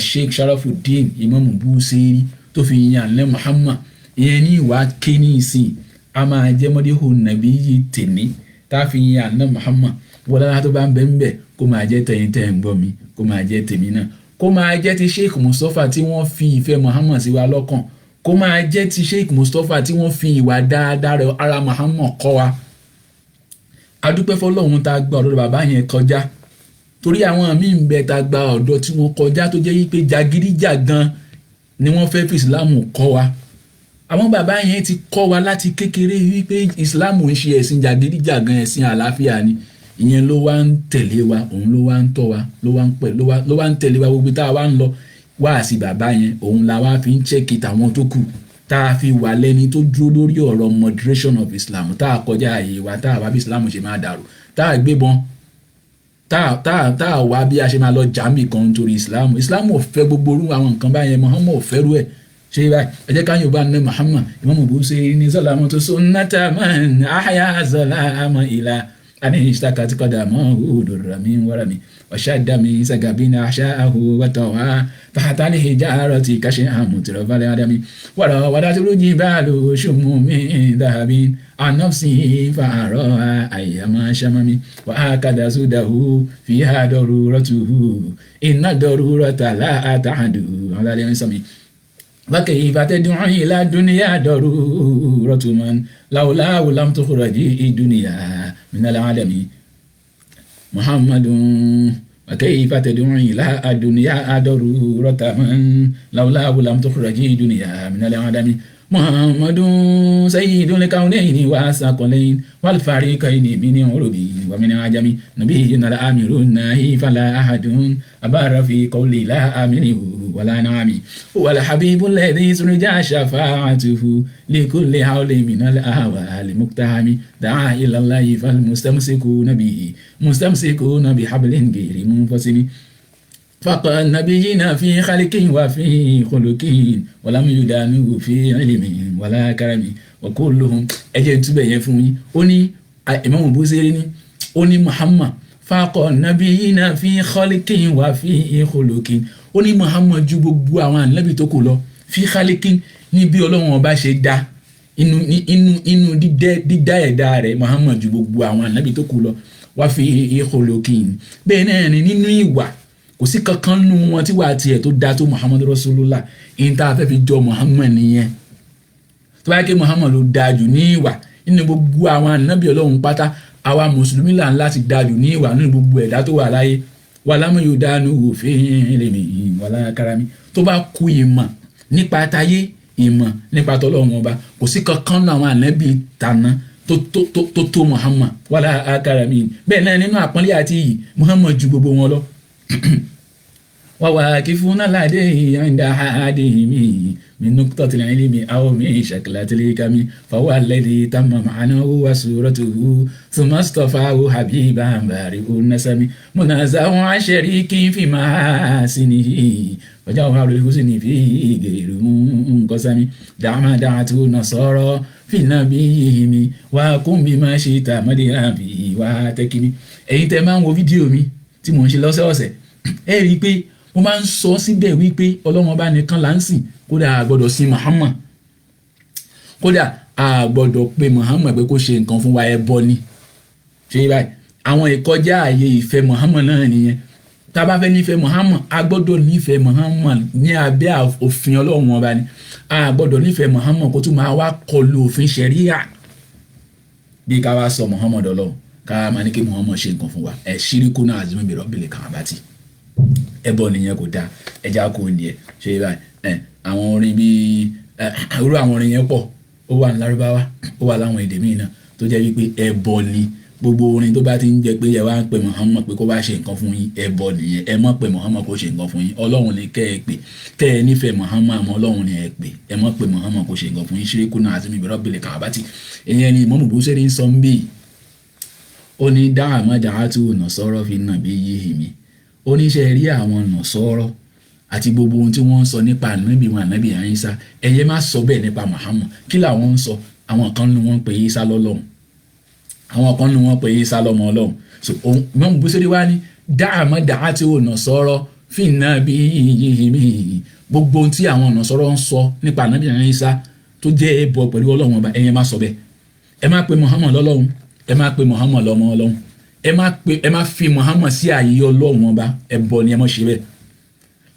Sheikh Sharafuddin Imam Busiri tó fi yan ànábì Muhammad ìyẹn ní ìwà ké ní ìsìn a máa jẹ́ mọ́díhù nàbí yìí tèní tá a fi yan ànábì Muhammad wọlé tó bá ń bẹ́ ń bẹ̀ kó máa jẹ́ tẹ̀yìn tẹ̀ ń gbọ́ mi kó máa jẹ́ tèmi náà kó máa jẹ́ ti Sheikh Mustapha tí wọ́n fi ìfẹ́ Muhammad sí wa lọ́kàn kó máa jẹ́ ti Sheikh Mustapha tí wọ́n fi ìwà dáadáa rẹ̀ ara Muhammad kọ́ wa adúpẹ́ fọlọ́run tá a gba ọ̀dọ̀ bàbá yẹn kọjá torí àwọn míì ń bẹ tá a gba ọ̀dọ̀ tí wọ́n kọjá tó jẹ́ wípé jagídíjàgan ni wọ́n fẹ́ fi ìsìláàmù kọ́ wa àwọn bàbá yẹn ti kọ́ wa láti kékeré wípé ìsìláàmù ń ṣe ẹ̀sìn jagídíjàgan ẹ̀sìn àlàáfíà ni ìyẹn ló wá ń tẹ̀lé wa òun ló wá ń tọ́ wa ló wá ń tẹ̀lé wa gbogbo tá a wá ń lọ wá sí bàbá yẹn òun la wá fi ń chẹ́kì tàwọn tó kù tá a fi wà lẹ́ni tó dúró lórí ọ̀rọ̀ moderation of Islam tá a kọjá àyè wa tá a wá bí Islam ṣe máa dàrú tá a gbébọn tá a wá bí a ṣe máa lọ jàmì kan nítorí Islam ò fẹ́ gbogbo orú àwọn nǹkan báyẹn Muhammad ò fẹ́ rú ẹ̀ ṣe báyìí ẹ jẹ́ ká yóò bá ní Muhammad Imam Busiri ní sọ́làmù tó sunnata man ahya zalama ila ani ishtakati qadamahu durrami warami washadami sagabina ashaahu watawa fahatali hijarati kashi'a mutrafal adami wadatul jibalu shumumi dhahabin an nafsi fa'ara ayyama shamami wa akada sudahu fiha daruratuhu inna darurata la ta'du ala al-insami وكيف تدعو إلى الدنيا ضرورة من لولاه لم تخرج الدنيا من العالم محمد وكيف تدعو إلى الدنيا ضرورة من لولاه لم تخرج الدنيا من العالم محمد سيد الكونين والثقلين والفريقين من عرب ومن عجم نبينا الأمير الناهي فلا أحد أبار في قول لا أمنه ولا نعمي هو الحبيب الذي سرجع شفاعته لكل حول من الأهوال مقتحم دعا إلى الله فالمستمسكون به مستمسكون بحبل غير منفصل فقال نبينا في خلق وفي خلق ولم يدانه في علم ولا كرم وكلهم ẹjẹ túbẹ̀ yẹn fún yín ó ní Imam Busiri ní ó ní Muhammad faqal nabiyina fi khaliqin wa fi khuluqin ó ní Muhammad ju gbogbo àwọn ànábì tó kù lọ fi khaliqin ní bí Ọlọ́run ọba ṣe dá inú dídá ẹ̀dá rẹ̀ Muhammad ju gbogbo àwọn ànábì tó kù lọ wa fi khuluqin bẹ́ẹ̀ náà ni nínú ìwà kò sí kankan nù wọn tí wàá tiẹ̀ tó dá tó Muhammadu Rasulullah ìyẹn tá a fẹ́ fi jọ Muhammad nìyẹn tó bá yẹ kí Muhammad ló dáa jù ní ìwà nínú gbogbo àwọn ànábì Ọlọ́run pátá àwa mùsùlùmí là ń láti dáa jù ní ìwà nínú gbogbo ẹ̀dá tó wà láyé wà lámú yóò dáánú òfin ilẹ̀mí wàlá karami tó bá kú ìmọ̀ nípa tayé ìmọ̀ nípa tọ́lọ́run ọba kò sí kankan nù àwọn ànábì tàná tó Muhammad wàlá karami bẹ́ẹ̀ náà nínú àpọ́nlé àti iyì Muhammad ju gbogbo wọn lọ وواقفون لديه عند أحدهم من نقطة العلم أو من شكلة الحكم فهو الذي تم معناه وصورته ثم اصطفاه حبيبا بارئ النسم منازع عن شريك في محاسنه وجوهر الحسن فيه غير منقسم دع ما دعته النصارى في نبيهم وقم بما شئت مدحا فيه واعتكم. ẹ̀yin tẹ́ máa ń wo fídíò mi tí mò ń ṣe lọ́sẹ̀ọ̀sẹ̀ ẹ rí i pé mo máa ń sọ síbẹ̀ wípé Ọlọ́run Ọba nìkan là ń sìn, kódà a gbọ́dọ̀ sin Muhammad, kódà a gbọ́dọ̀ pe Muhammad pé kó ṣe nǹkan fún wa, ẹbọ ni. ṣé báyìí àwọn ìkọjá ààyè ìfẹ́ Muhammad náà nìyẹn. tá a bá fẹ́ nífẹ̀ẹ́ Muhammad a gbọ́dọ̀ nífẹ̀ẹ́ Muhammad ní abẹ́ òfin Ọlọ́run Ọba ni. a gbọ́dọ̀ nífẹ̀ẹ́ Muhammad kó tún máa wá kọlu òfin ṣẹ̀ríà bí ká wá sọ Muhammad Ọlọ́run ká máa ní kí Muhammad ṣe nǹkan fún wa. ẹ̀ ṣíríkù náà àzúmọ̀ bẹ̀rọ̀ bẹ̀lẹ̀ kàn àbátì ẹbọ nìyẹn kò dáa, ẹja kò ní ẹ ṣe báyìí. àwọn orin bíi irú àwọn orin yẹn pọ̀, ó wà ní Lárúbáwá, ó wà láwọn èdè míì náà tó jẹ́ wípé ẹbọ ni. gbogbo orin tó bá ti ń jẹ́ pé ẹ wá ń pe Muhammad pé kó bá ṣe nǹkan fún yín, ẹbọ nìyẹn. ẹ mọ̀ pé Muhammad kó ṣe nǹkan fún yín, Ọlọ́run ni kẹ́ ẹ pè, kẹ́ ẹ nífẹ̀ẹ́ Muhammad àmọ́ Ọlọ́run ni ẹ pè. ẹ mọ̀ pé Muhammad kó ṣe nǹkan fún yín. ṣíríkù náà àti mìíràn bẹ̀rẹ̀ kàbátì. ìyẹn ni Imam Busiri ń sọ ń bì. ó ní dáhàmọ́ jàhátù nasara fi nabiyyihim, oníṣẹ́ rí àwọn nọ̀sọ́rọ́ àti gbogbo ohun tí wọ́n ń sọ nípa ànábì wọn ànábì Ìsá, ẹ̀yẹ má sọ bẹ́ẹ̀ nípa Muhammad. kí làwọn ń sọ? àwọn kan ní wọ́n pe Ìsá lọ́lọ́run, àwọn kan ní wọ́n pe Ìsá lọ́mọ Ọlọ́run. so Imam Busiri wá ní dáàmọ́ dàátì ò nọ̀sọ́rọ́ fi nabiyyihim, gbogbo ohun tí àwọn nọ̀sọ́rọ́ ń sọ nípa ànábì Ìsá tó jẹ́ ẹbọ pẹ̀lú Ọlọ́run Ọba, ẹ̀yẹ má sọ bẹ́ẹ̀. ẹ má pe Muhammad lọ́lọ́run, ẹ má pe Muhammad lọ́mọ Ọlọ́run, ẹ má fi Muhammad sí ààyè Ọlọ́run Ọba, ẹbọ ni ẹ mọ̀ ṣe bẹ́ẹ̀.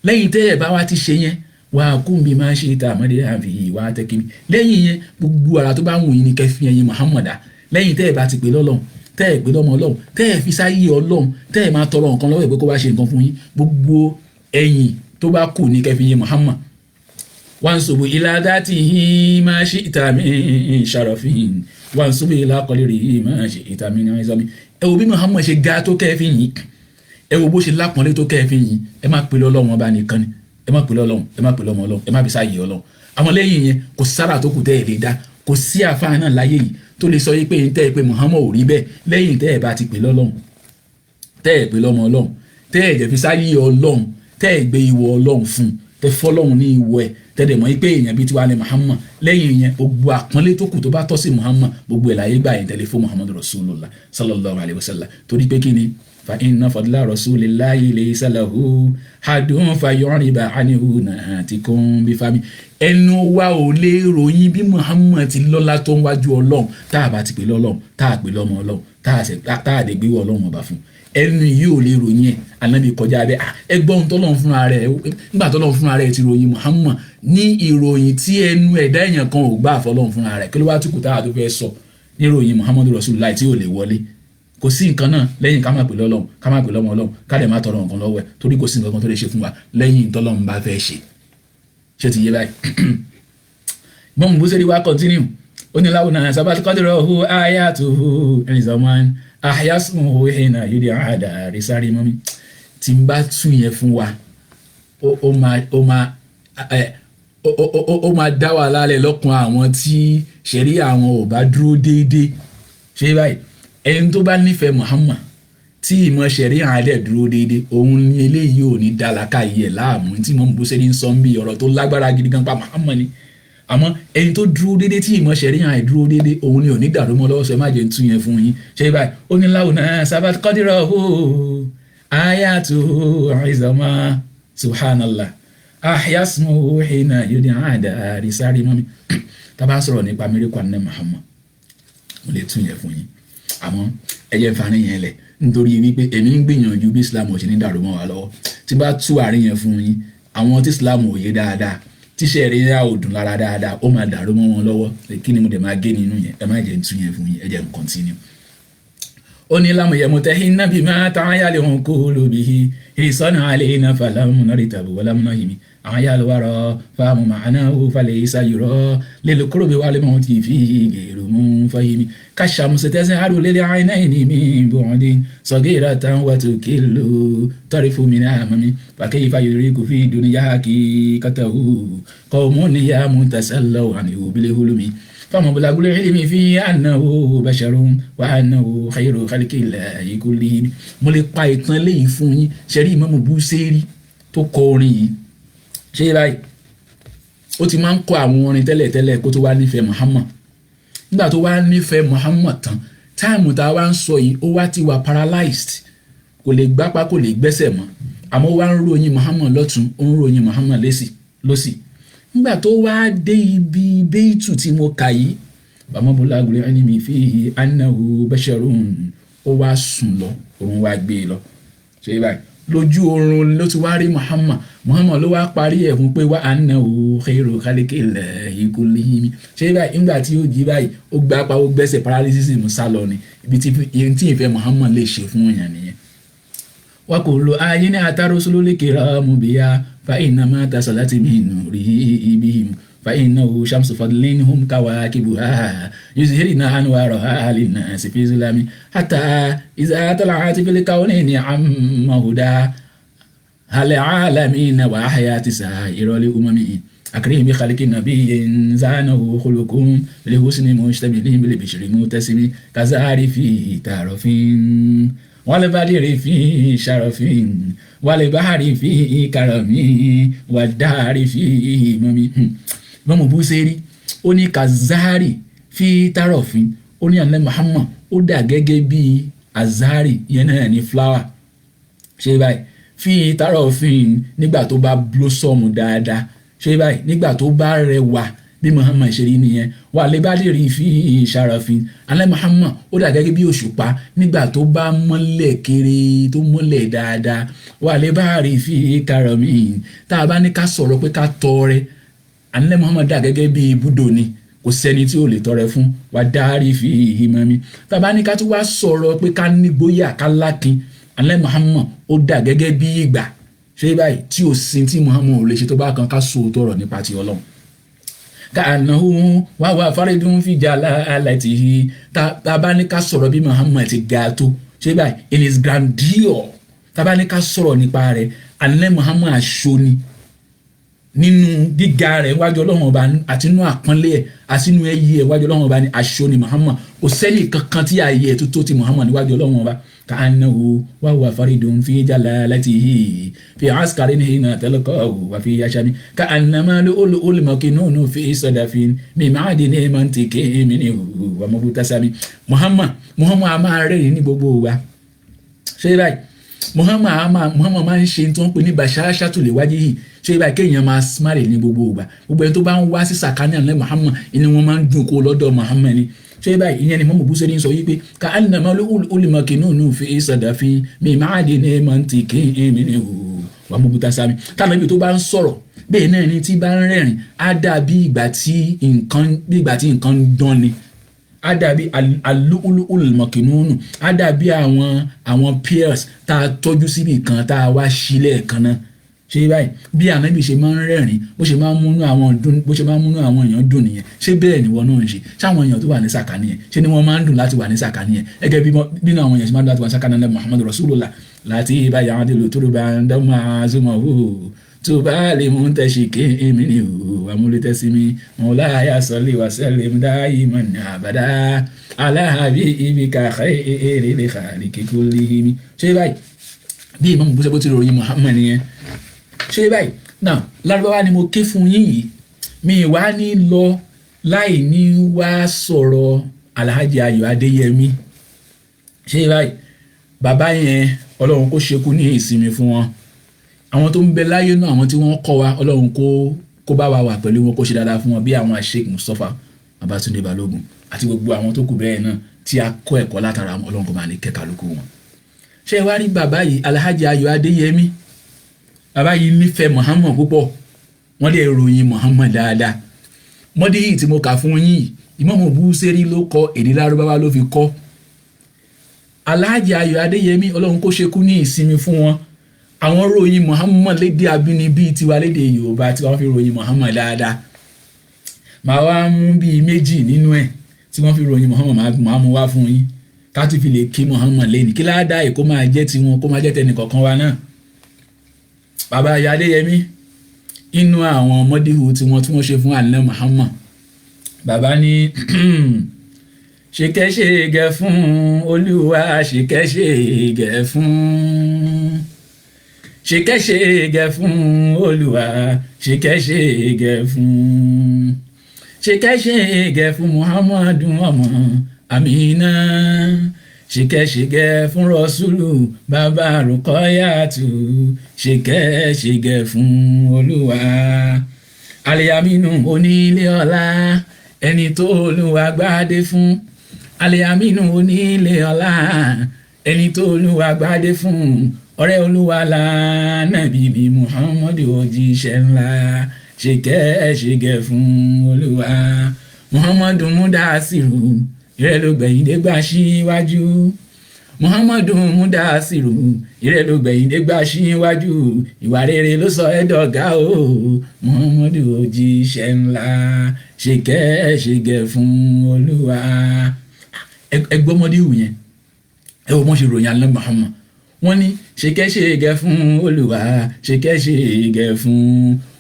lẹ́yìn tẹ́ ẹ bá wá ti ṣe yẹn wà á kún bí máa ṣe ta àmọ́dé àfi ìwà tẹ́kí mi. lẹ́yìn yẹn gbogbo ara tó bá wù yín ni kẹ́ fi ẹyin Muhammad á. lẹ́yìn tẹ́ ẹ bá ti pè lọ́lọ́run, tẹ́ ẹ pè lọ́mọ Ọlọ́run, tẹ́ ẹ fi sáyé Ọlọ́run, tẹ́ ẹ máa tọrọ nǹkan lọ́wọ́ ẹ̀ pé kó bá ṣe nǹkan fún yín, gbogbo ẹyin tó bá kù ní kẹ́ fi ẹyin Muhammad. wansubu ila dhatihi ma shi'ta min sharafin wansubu ila qadrihi ma shi'ta min izami. ẹ wo bí Muhammad ṣe ga tó kẹ́ fi yìn, ẹ wo bó ṣe lápọ̀nlé tó kẹ́ fi yìn. ẹ má pè lọ́lọ́run Ọba nìkan ni, ẹ má pè lọ́lọ́run, ẹ má pè lọ́mọ Ọlọ́run, ẹ má fi sáyé Ọlọ́run. àwọn lẹ́yìn yẹn kò sára tó kù tẹ́ ẹ lè dá, kò sí àfáà náà láyé yìí tó lè sọ yìí pé tẹ́ ẹ pé Muhammad ò rí bẹ́ẹ̀. lẹ́yìn tẹ́ ẹ bá ti pè lọ́lọ́run, tẹ́ ẹ pè lọ́mọ Ọlọ́run, tẹ́ ẹ jẹ́ fi sáyé Ọlọ́run, tẹ́ ẹ gbé ìwọ Ọlọ́run fún, tẹ́ fọ́lọ́run ní ìwọ ẹ̀, tẹ́lẹ̀ mọ́ pé èèyàn bíi tiwa ni Muhammad. lẹ́yìn yẹn gbogbo àpọ́nlé tó kù tó bá tọ́ sí Muhammad, gbogbo ẹ̀ láyé gbà yẹn tẹ́lẹ̀ fún Muhammad Rasulullah sallallahu alayhi wa sallam. torí pé kí ni fa inna fadla rasulillahi laysa lahu hadun fayuriba anhu natikum bifami. ẹnu wa ò lè ròyìn bí Muhammad ti lọ́lá tó ń wájú Ọlọ́run tá a bá ti pè lọ́lọ́run, tá a pè lọ́mọ Ọlọ́run, tá a dé gbé wọ Ọlọ́run Ọba fún. ẹnu yìí ò lè ròyìn ẹ̀, Ànábì kọjá bẹ́ẹ̀. ẹgbọ́n tọ́lọ́run fúnra rẹ̀, nígbà tọ́lọ́run fúnra rẹ̀ ti ròyìn Muhammad ní ìròyìn tí ẹnu ẹ̀dá èèyàn kan ò gbà fọlọ́run fúnra rẹ̀, kí ló wá túkù táwa tó fẹ́ sọ níròyìn Muhammadu Rasulullah tí ò lè wọlé. kò sí nǹkan náà lẹ́yìn ká má pè lọ́lọ́run, ká má pè lọ́mọ Ọlọ́run, ká dẹ̀ má tọrọ nǹkan lọ́wọ́ ẹ̀, torí kò sí nǹkan tó lè ṣe fún wa lẹ́yìn tọ́lọ́run bá fẹ́ ṣe. ṣé ti yé báyìí? Imam Busiri wá continue, ó ní láwùn náà sábà qadrahu ayatuhu ẹni zaman ahyasmuhu hina yudi ada risari mọ́mí. tí n bá tún yẹn fún wa ó máa dá wà lálẹ́ lọ́kàn àwọn tí ṣẹ̀rí àwọn ò bá dúró déédéé. ṣé báyìí ẹni tó bá nífẹ̀ẹ́ Muhammad tí ìmọ̀ ṣẹ̀rí àwọn adẹ̀ dúró déédéé, òun ni eléyìí ò ní dálaka yìí ẹ̀ láàmú. tí Imam Busiri ń sọ ń bí ọ̀rọ̀ tó lágbára gidi gan pa Muhammad ni. àmọ́ ẹni tó dúró déédéé tí ìmọ̀ ṣẹ̀rí àwọn dúró déédéé, òun ni ò ní dàrú mọ́ lọ́wọ́. sọ ẹ má jẹ́ ń tún yẹn fún yín. ṣé báyìí ó ní láwùn náà sabat qadrahu ayatuhu izama subhanallah ahyasmuhu hina yudi ada risari mọ́mí. tá bá sọ̀rọ̀ nípa miracle ní Muhammad mo lè tún yẹn fún yín, àmọ́ ẹ jẹ́ fani yẹn lẹ̀ nítorí wípé èmi ń gbìyànjú bí Islam ò ṣe ní dàrú mọ́ wa lọ́wọ́. tí bá tú àárín yẹn fún yín, àwọn tí Islam ò yé dáadáa, tí ṣẹ̀ríà ò dùn lára dáadáa, ó máa dàrú mọ́ wọn lọ́wọ́. kí ni mo dẹ̀ máa gé nínú yẹn? ẹ má jẹ́ ń tún yẹn fún yín, ẹ jẹ́ ń continue. ó ní lámù yẹ mutahinna bima ta'ayya lihum qulubihi hisana alayna falam naritabu walam nahimi أعيا الورى فهم معناه فليس يرى للقرب والموت فيه غير منفهم كالشمس تزهر للعينين من بعد صغيرة وتكل طرف من أمام فكيف يدرك في دنيا حقيقته قوم يا تسلوا عنه بالهلم فمبلغ العلم فيه أنه بشر وأنه خير خلق الله كلهم. mo lè pa ìtàn léyìí fún yín ṣe rí Imam Busiri tó kọ orin yìí ṣe báyìí ó ti máa ń kọ àwọn orin tẹ́lẹ̀tẹ́lẹ̀ kó tó wá nífẹ̀ẹ́ Muhammad nígbà tó wá nífẹ̀ẹ́ Muhammad tán táìmù tá a wá ń sọ yìí ó wá ti wà paralyzed kò lè gbápá kò lè gbẹ́sẹ̀ mọ́ àmọ́ ó wá ń ròyìn Muhammad lọ́tún ó ń ròyìn Muhammad lọ́sì nígbà tó wá dé ibi bẹ́ẹ̀tù tí mo kà yìí bàmọ́bùlágùlẹ̀ ẹni mi fi annahu basharun ó wá sùn lọ òun wá gbé e lọ ṣe báyìí lójú oorun ló ti wá rí Muhammad ló wá parí ẹ̀ fún pé wá annahu khairu khalqillahi kullihim ṣe báyìí nígbà tí ó jí báyìí ó gbá apá ó gbẹ́sẹ̀ paralysis mú sá lọ ni ibi tí ìfẹ́ Muhammad lè ṣe fún èèyàn nìyẹn. wa kullu ayyin ata rusulul kiramu biha fa innama tasalat min nurihi bihim فإنه شمس فضل هم كواكبها يزهرن أنوارها للناس في ظلام حتى إذا طلعت في الكونين عم هدى العالمين وحياة سائر الأمم أكرم بخلق نبي زانه خلقهم لحسن مشتمل بالبشر متسم كزهر في تعرف والبدر في شرف والبحر في كرم والدار في همم. Imam Busiri ó ní kazahari fi tarofin ó ní àná Muhammad ó dà gẹ́gẹ́ bí azari yẹn náà ní flower ṣe báyìí fi tarofin nígbà tó bá blossom dáadáa ṣe báyìí nígbà tó bá rẹwà bí Muhammad ṣe rí nìyẹn wà lè bá lè rí fi sharafin àná Muhammad ó dà gẹ́gẹ́ bí òṣùpá nígbà tó bá mọ́lẹ̀ kéré tó mọ́lẹ̀ dáadáa wà lè bá rí fi karamin tá a bá ní ká sọ̀rọ̀ pé ká tọrẹ ànlẹ́ Muhammad dà gẹ́gẹ́ bí ibùdó ni kò sẹ́ni tí ò lè tọrẹ fún wa dárí fi ìhìmọ́mi tàbá ní ká tún wá sọ̀rọ̀ pé ká nígbóyà ká lákin ànlẹ́ Muhammad ó dà gẹ́gẹ́ bí ìgbà ṣé báyìí tí ò sin tí Muhammad ò lè ṣe tó bá kan ká so tọrọ nípa ti Ọlọ́run. ká ànáwó wá wá fárídùn fìjà aláìtì tàbá ní ká sọ̀rọ̀ bí Muhammad ti ga tó ṣé báyìí in his grandeur tàbá ní ká sọ̀rọ̀ nípa rẹ̀ ànlẹ́ Muhammad aṣọ ni nínú gíga rẹ̀ wájú Ọlọ́run ọba àti inú àpọ́nlé ẹ̀ àti inú ẹyẹ ẹ̀ wájú Ọlọ́run ọba ní aṣọ ni Muhammad kò sẹ́ni kankan tí ayé ẹ̀ tó ti Muhammad níwájú Ọlọ́run ọba ká annahu wa huwa faridun fi jalalatihi fi askarin talqahu wa fi yashami ká annama lu'lu'ul makinunu fi sadafin min ma'adini mantiqin minhu wa mubtasami. Muhammad a máa rẹ́rìn ní gbogbo wa ṣé báyìí Muhammad máa ń ṣe tí wọ́n pè ní bashashatu li wajhihi ṣé ibà kéèyàn máa smile ní gbogbo ìgbà gbogbo ẹni tó bá ń wá sí sàkánì àlẹ́ Muhammad inú wọn máa ń dùn kó lọ́dọ̀ Muhammad ni ṣé ibà ìyẹn ni Imam Busiri sọ yìí pé ká annama lu'lu'ul makinunu fi sadafin min ma'adini mantiqin minhu wa mubtasami. táwọn ibi tó bá ń sọ̀rọ̀ bẹ́ẹ̀ náà ni tí bá ń rẹ́rìn á dà bí ìgbà tí nǹkan ń dán ni á dàbí al-lu'lu'ul makinunu á dàbí àwọn pears tá a tọ́jú síbi kan tá a wá sílẹ̀ kan náà ṣé báyìí bí ànábì ṣe máa ń rẹ́rìn bó ṣe máa ń múnú àwọn èèyàn dùn nìyẹn ṣé bẹ́ẹ̀ ni wọ́n náà ń ṣe ṣáwọn èèyàn tó wà ní sàkání yẹn ṣé ni wọ́n máa ń dùn láti wà ní sàkání yẹn gẹ́gẹ́ bí nínú àwọn èèyàn ṣe máa ń dùn láti wà ní sàkání náà Muhammadu Rasulullah láti ìbáyà àwọn àdìlù tó bá ń dán máa zúmọ̀ hù tó bá lè mú tẹ̀sí kéèmí ni hù àmúlétẹ́sí mi mawlaya salli wa sallim daiman abada ala habibika khairil khalqi kullihim. ṣé báyìí bí Imam Busiri bó ti ròyìn Muhammad yẹn ṣé báyìí náà lárúbáwá ni mo ké fún yín yìí mi wá ní lọ láì ní wá sọ̀rọ̀ Alhaji Ayọ̀ Adéyẹmí ṣé báyìí bàbá yẹn Ọlọ́run kó ṣekú ní ìsinmi fún wọn àwọn tó ń bẹ láyé náà àwọn tí wọ́n kọ́ wa Ọlọ́run kó bá wa wà pẹ̀lú wọn kó ṣe dáadáa fún wọn bí àwọn Sheikh Mustapha Babatunde Balogun àti gbogbo àwọn tó kù bẹ́ẹ̀ náà tí a kọ́ ẹ̀kọ́ látara Ọlọ́run kó máa ní kẹ́kàlùkù wọn. ṣé wá rí bàbá yìí Alhaji Ayọ̀ Adéyẹmí bàbá yìí nífẹ̀ẹ́ Muhammad púpọ̀ wọ́n lè ròyìn Muhammad dáadáa mọ́dé yìí tí mo kà fún yín Imam Busiri ló kọ èdè lárúbáwá ló fi kọ́. Alhaji Ayọ̀ Adéyẹmí Ọlọ́run kó ṣekú ní ìsinmi fún wọn àwọn ròyìn Muhammad lédè abínibí tiwa lédè Yorùbá tí wọ́n fi ròyìn Muhammad dáadáa màá wá mú bíi méjì nínú ẹ̀ tí wọ́n fi ròyìn Muhammad máa mú wá fún yín ká tún fi lè kí Muhammad lẹ́ni kí ládàá èkó máa jẹ́ tiwọn kó máa jẹ́ tẹnì kọ̀ọ̀kan wa náà. Bàbá Adéyẹmí inú àwọn mọ́díhù tiwọn tí wọ́n ṣe fún àná Muhammad bàbá ní ṣèkẹ́ṣègẹ̀ fún Olúwa ṣèkẹ́ṣègẹ̀ fún ṣèkẹ́ṣègẹ̀ fún Olúwa ṣèkẹ́ṣègẹ̀ fún ṣèkẹ́ṣègẹ̀ fún Muhammadu ọmọ Amina ṣèkẹ́ṣègẹ̀ fún Rọ́súlù bàbá Rùkọ́yàtù ṣèkẹ́ṣègẹ̀ fún Olúwa Aliyaminu onílé ọlá ẹni tó Olúwa gbádé fún Aliyaminu onílé ọlá ẹni tó Olúwa gbádé fún ọ̀rẹ́ Olúwa lánàbí bí Muhammadu òjíṣẹ́ ńlá ṣèkẹ́ṣègẹ̀ fún Olúwa Muhammadu Mudasiru ìrẹ́ ló gbẹ̀yìn dé gbà síwájú Muhammadu Mudasiru ìrẹ́ ló gbẹ̀yìn dé gbà síwájú ìwà rere ló sọ ẹ́ dọ̀gá o Muhammadu òjíṣẹ́ ńlá ṣèkẹ́ṣègẹ̀ fún Olúwa. ẹgbọ́mọdé wù yẹn ẹ wò wọ́n ṣe ròyìn alẹ́ Muhammad wọ́n ní ṣèkẹ́ṣègẹ̀ fún Olúwa ṣèkẹ́ṣègẹ̀ fún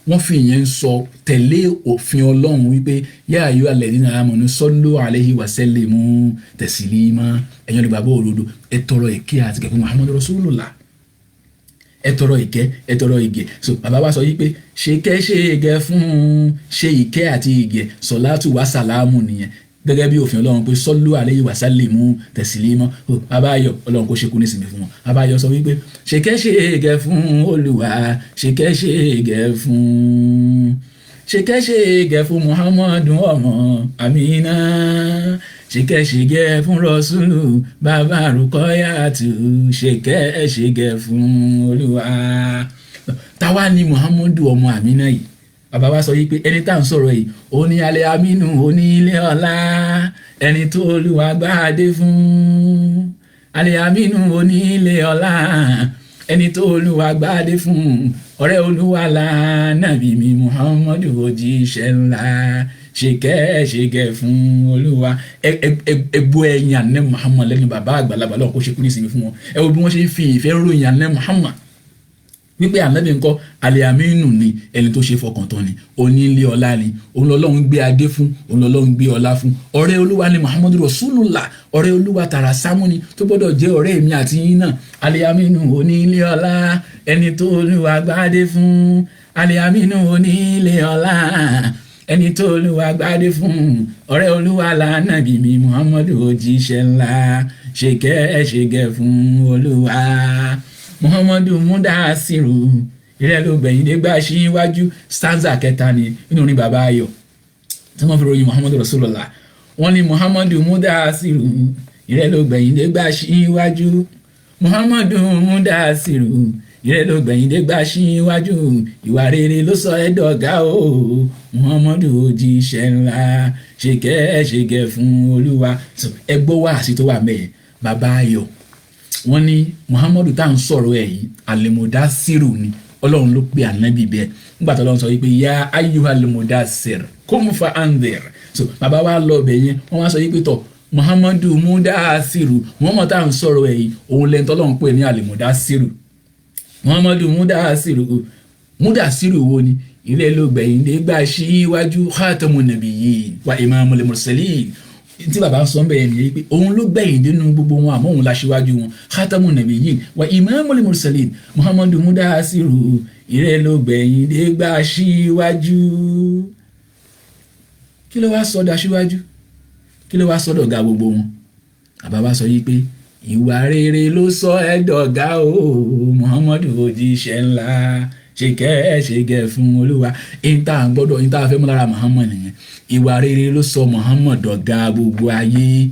wọ́n fi ìyẹn sọ tẹ̀lé òfin Ọlọ́run wípé yá ayyuha alladhina amanu sallu alayhi wa sallimu taslima ẹ̀yin olùgbàgbọ́ òdodo ẹ tọrọ ìkẹ́ àti ìgẹ̀ fún Muhammadu Rasulullah ẹ tọrọ ìkẹ́ ẹ tọrọ ìgẹ̀ so bàbá wa sọ yìí pé ṣèkẹ́ṣègẹ̀ fún ṣe ìkẹ́ àti ìgẹ̀ sọ̀látù wa sàlámù nìyẹn gẹ́gẹ́ bí òfin Ọlọ́run pé sallu alayhi wa sallimu taslima abáyọ̀ Ọlọ́run kò ṣekú nísìnyí fún wọn abáyọ̀ sọ wípé ṣèkẹ́ṣègẹ̀ fún Olúwa ṣèkẹ́ṣègẹ̀ fún Muhammadu ọmọ Amina ṣèkẹ́ṣègẹ̀ fún Rọ́súlù bàbá Rùkọ́yàtù ṣèkẹ́ṣègẹ̀ fún Olúwa. Táwa ni Muhammadu ọmọ Amina yìí bàbá wa sọ yìí pé ẹni tá à ń sọ̀rọ̀ yìí ó ní Aliyaminu onílé ọlá ẹni tó Olúwa gbádé fún Aliyaminu onílé ọlá ẹni tó Olúwa gbádé fún ọ̀rẹ́ Olúwa lánàbí mi Muhammadu òjíṣẹ́ ńlá ṣèkẹ́ṣègẹ̀ fún Olúwa. ẹgbọ́ ẹ̀yìn àná Muhammad lẹ́nu bàbá àgbàlagbà lọ́wọ́ kó ṣe kú ní ìsinmi fún wọn ẹ wo bí wọ́n ṣe ń fi ìfẹ́ ròyìn àná Muhammad wípé ànábì ńkọ́ Aliyaminu ni ẹni tó ṣe fọkàn tán ni onílé ọlá ni òun lọ́lọ́run gbé adé fún òun lọ́lọ́run gbé ọlá fún ọ̀rẹ́ Olúwa ni Muhammadu Rasulullah ọ̀rẹ́ Olúwa tààrà sámú ni tó gbọ́dọ̀ jẹ́ ọ̀rẹ́ mi àti yín náà Aliyaminu onílé ọlá ẹni tó Olúwa gbádé fún Aliyaminu onílé ọlá ẹni tó Olúwa gbádé fún ọ̀rẹ́ Olúwa lánàbí mi Muhammadu òjíṣẹ́ ńlá ṣèkẹ́ṣègẹ̀ fún Olúwa. Muhammadu Mudasiru ìrẹ́ ló gbẹ̀yìn dé gbà síwájú stanza kẹta ni nínú orin bàbá ayọ̀ tí wọ́n fi ròyìn Muhammadu Rasulullah wọ́n ní Muhammadu Mudasiru ìrẹ́ ló gbẹ̀yìn dé gbà síwájú Muhammadu Mudasiru ìrẹ́ ló gbẹ̀yìn dé gbà síwájú ìwà rere ló sọ ẹ́ dọ̀gá o Muhammadu òjíṣẹ́ ńlá ṣèkẹ́ṣègẹ̀ fún Olúwa. ẹgbọ́ wá àti tó wà mẹ́ẹ̀ bàbá ayọ̀ wọ́n ní Muhammadu tá à ń sọ̀rọ̀ ẹ̀ yìí Al-Mudasiru ni Ọlọ́run ló pe ànábì bẹ́ẹ̀ nígbà tó lọ́n sọ wípé ya ayyuhal mudasir kum fa anzir so bàbá wa lọ bẹ̀ yẹn wọ́n wá sọ wípé tọ̀ Muhammadu Mudasiru Muhammadu tá à ń sọ̀rọ̀ ẹ̀ yìí òun lẹ́ni tọ́lọ́run pè ní Al-Mudasiru Muhammadu Mudasiru wo ni ilé ló gbẹ̀yìn dé gbà síwájú khatamun nabiyyin wa imamul mursalin tí bàbá sọ ń bẹ̀rẹ̀ nìyẹn pé òun ló gbẹ̀yìn nínú gbogbo wọn àmọ́ òun láṣíwájú wọn khatamun nabiyyin wa imamul mursalin Muhammadu Mudasiru ìrẹ́ ló gbẹ̀yìn dé gbà síwájú. kí ló wá sọ́dọ̀ aṣíwájú kí ló wá sọ́dọ̀ ọ̀gá gbogbo wọn bàbá wa sọ yìí pé ìwà rere ló sọ ẹ́ dọ̀gá o Muhammadu òjíṣẹ́ ńlá ṣèkẹ́ṣègẹ̀ fún Olúwa. ìta gbọ́dọ̀ ìta fẹ́ mú lára Muhammad nìyẹn ìwà rere ló sọ Muhammad dọ̀gá gbogbo ayé.